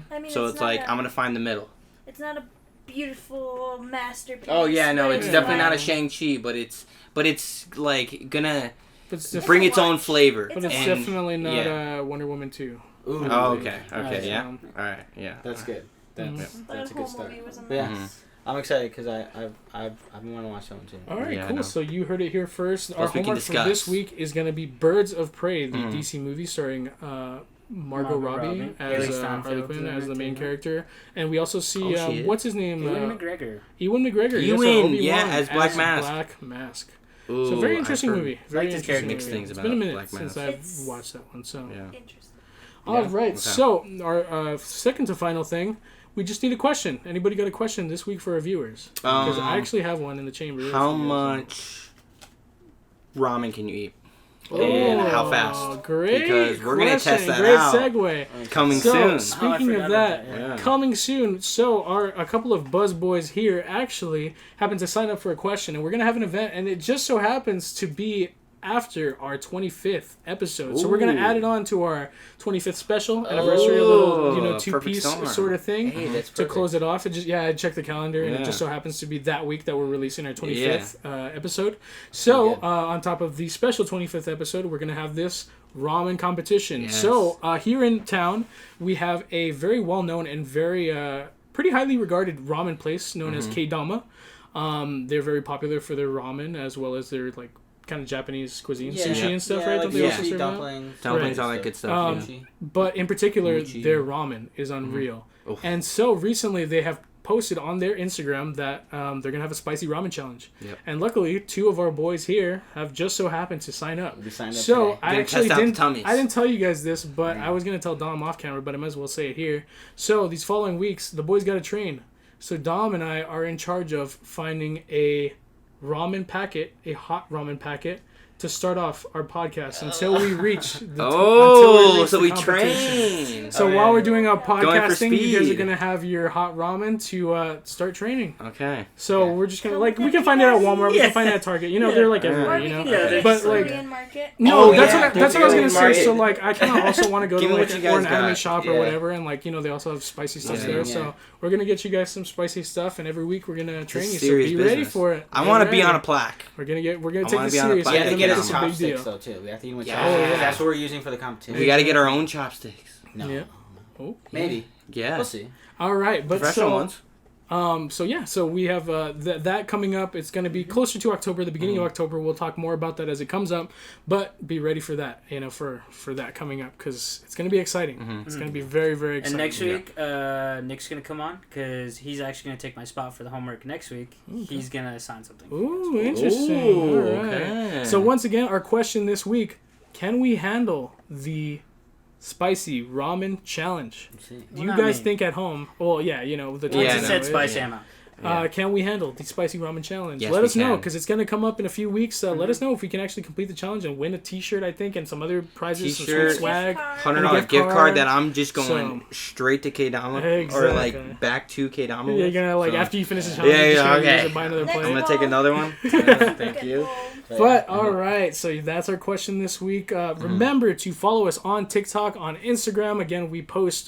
I mean,
so it's like I'm gonna find the middle.
It's not a beautiful masterpiece.
Oh yeah, no, it's definitely not a Shang Chi, but it's like gonna bring its own flavor.
But it's definitely not Wonder Woman 2.
Ooh. Oh, okay, yeah, all right, yeah.
That's good. That's a good start.
Yeah.
I'm excited because I've been wanting to watch that one too.
All right, cool. So you heard it here first. Our homework for this week is going to be Birds of Prey, the DC movie starring Margot Robbie as Harley Quinn as the main character, and we also see what's his name?
Ewan McGregor.
Ewan McGregor.
Ewan, as Black Mask.
Black Mask.
Ooh,
So very interesting
I've heard
movie. Very interesting
mixed
movie.
things
It's
about
been a minute
Black
since
Mass.
I've watched that one. So
Yeah.
Interesting.
all right.
Okay.
So our second to final thing, we just need a question. Anybody got a question this week for our viewers? Because I actually have one in the chamber.
How much ramen can you eat?
Oh,
And how fast?
Great.
Because we're gonna test that
great
out.
Segue.
Coming
So,
soon.
speaking of
forgot
that,
about
Yeah.
coming soon. So, a couple of BuzzBoys here actually happened to sign up for a question, and we're gonna have an event, and it just so happens to be after our 25th episode. So we're gonna
Ooh.
add it on to our 25th special anniversary, a little
perfect
two-piece
storm.
sort of thing
Hey, that's
to
perfect.
close it off. It just I checked the calendar, and it
Yeah.
just so happens to be that week that we're releasing our 25th episode. So
good.
on top of the special 25th episode, we're gonna have this ramen competition.
Yes.
So here in town, we have a very well-known and very pretty highly regarded ramen place known as K-Dama. They're very popular for their ramen as well as their like kind of Japanese cuisine, sushi and stuff, right?
Like
Don't they also
sushi,
serve that?
dumplings,
Dumplings, all that good stuff. yeah.
Sushi.
But in particular,
Mochi.
their ramen is unreal.
Oh.
And so recently they have posted on their Instagram that they're gonna have a spicy ramen challenge.
Yep.
And luckily, two of our boys here have just so happened to sign up.
We signed up
So
today.
I
Gonna
actually
test out the
didn't.
tummies.
I didn't tell you guys this, but I was gonna tell Dom off camera, but I might as well say it here. So these following weeks, the boys got to train. So Dom and I are in charge of finding a ramen packet, a hot ramen packet, to start off our podcast until we reach the
Oh, so
the
we
competition.
train.
So
Oh,
while
yeah.
we're doing our
Going for
podcasting, you guys are
speed.
gonna have your hot ramen to start training.
Okay.
So
Yeah.
we're just gonna
Come
like
with
we can
me,
find it at
guys.
Walmart, we can find it at Target. You know, they're like everywhere.
Or
You
we
know,
can
Yeah,
go to the
but, like-
Korean market.
no,
Oh,
that's
yeah,
what I was gonna
Korean
say.
market.
So like, I kind of also want to go to
Give me
like
what you
or
guys
an anime
got.
shop or
Yeah.
whatever, and like they also have spicy stuff
Yeah.
there.
Yeah.
So we're gonna get you guys some spicy stuff, and every week we're gonna train you. So
serious
be ready
business.
for it.
I
Get
want to be
ready.
on a plaque.
We're gonna
I
take
wanna
this
be on a
serious.
plaque.
We have to
We're
get
gonna
us
make this a big
chopsticks
deal.
though too. We have to eat them with
Yeah.
chopsticks.
Oh, yeah.
That's what we're using for the competition.
We got to get our own chopsticks.
No.
Yeah. Oh.
Maybe.
Yeah.
We'll see.
All right, but
Professional
so
ones.
so we have that coming up. It's going to be closer to October, the beginning of October. We'll talk more about that as it comes up, but be ready for that, for that coming up, because it's going to be exciting. It's going to be very, very
And
exciting.
next week, Nick's gonna come on because he's actually gonna take my spot for the homework next week. He's gonna assign something.
Ooh, interesting.
Ooh,
All right.
okay.
So once again, our question this week: can we handle the spicy ramen challenge?
We'll see.
Do
Well,
you
not
guys
me.
think at home? Well, yeah, the
Once
Yeah,
it
time,
no,
said spicy,
yeah.
I'm out.
Can we handle the spicy ramen challenge?
Yes,
Let
we
us know,
can.
because it's going to come up in a few weeks. Let us know if we can actually complete the challenge and win a T-shirt, I think, and some other prizes, some
T-shirt.
sweet swag.
$100
gift
gift card
card.
that I'm just going
So-
straight to K-Dama or
Exactly.
like back to K-Dama.
You're gonna
So-
after you finish the challenge,
Yeah,
you're just
yeah,
gonna use
okay.
it, buy another
Next
plate.
I'm gonna
one.
take another one. Thank you.
But all right, so that's our question this week. Remember to follow us on TikTok, on Instagram. Again, we post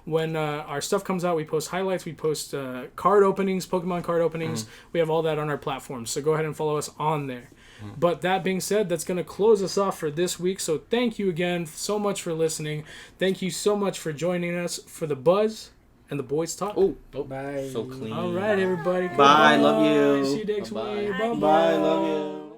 when our stuff comes out. We post highlights. We post card openings, Pokemon card openings. We have all that on our platforms. So go ahead and follow us on there. But that being said, that's going to close us off for this week. So thank you again so much for listening. Thank you so much for joining us for the Buzz and the Boys Talk.
Oh,
Bye.
so clean.
All right, everybody.
Bye, love
Goodbye.
you.
See you next
Bye-bye.
week. Bye-bye.
Bye, love you.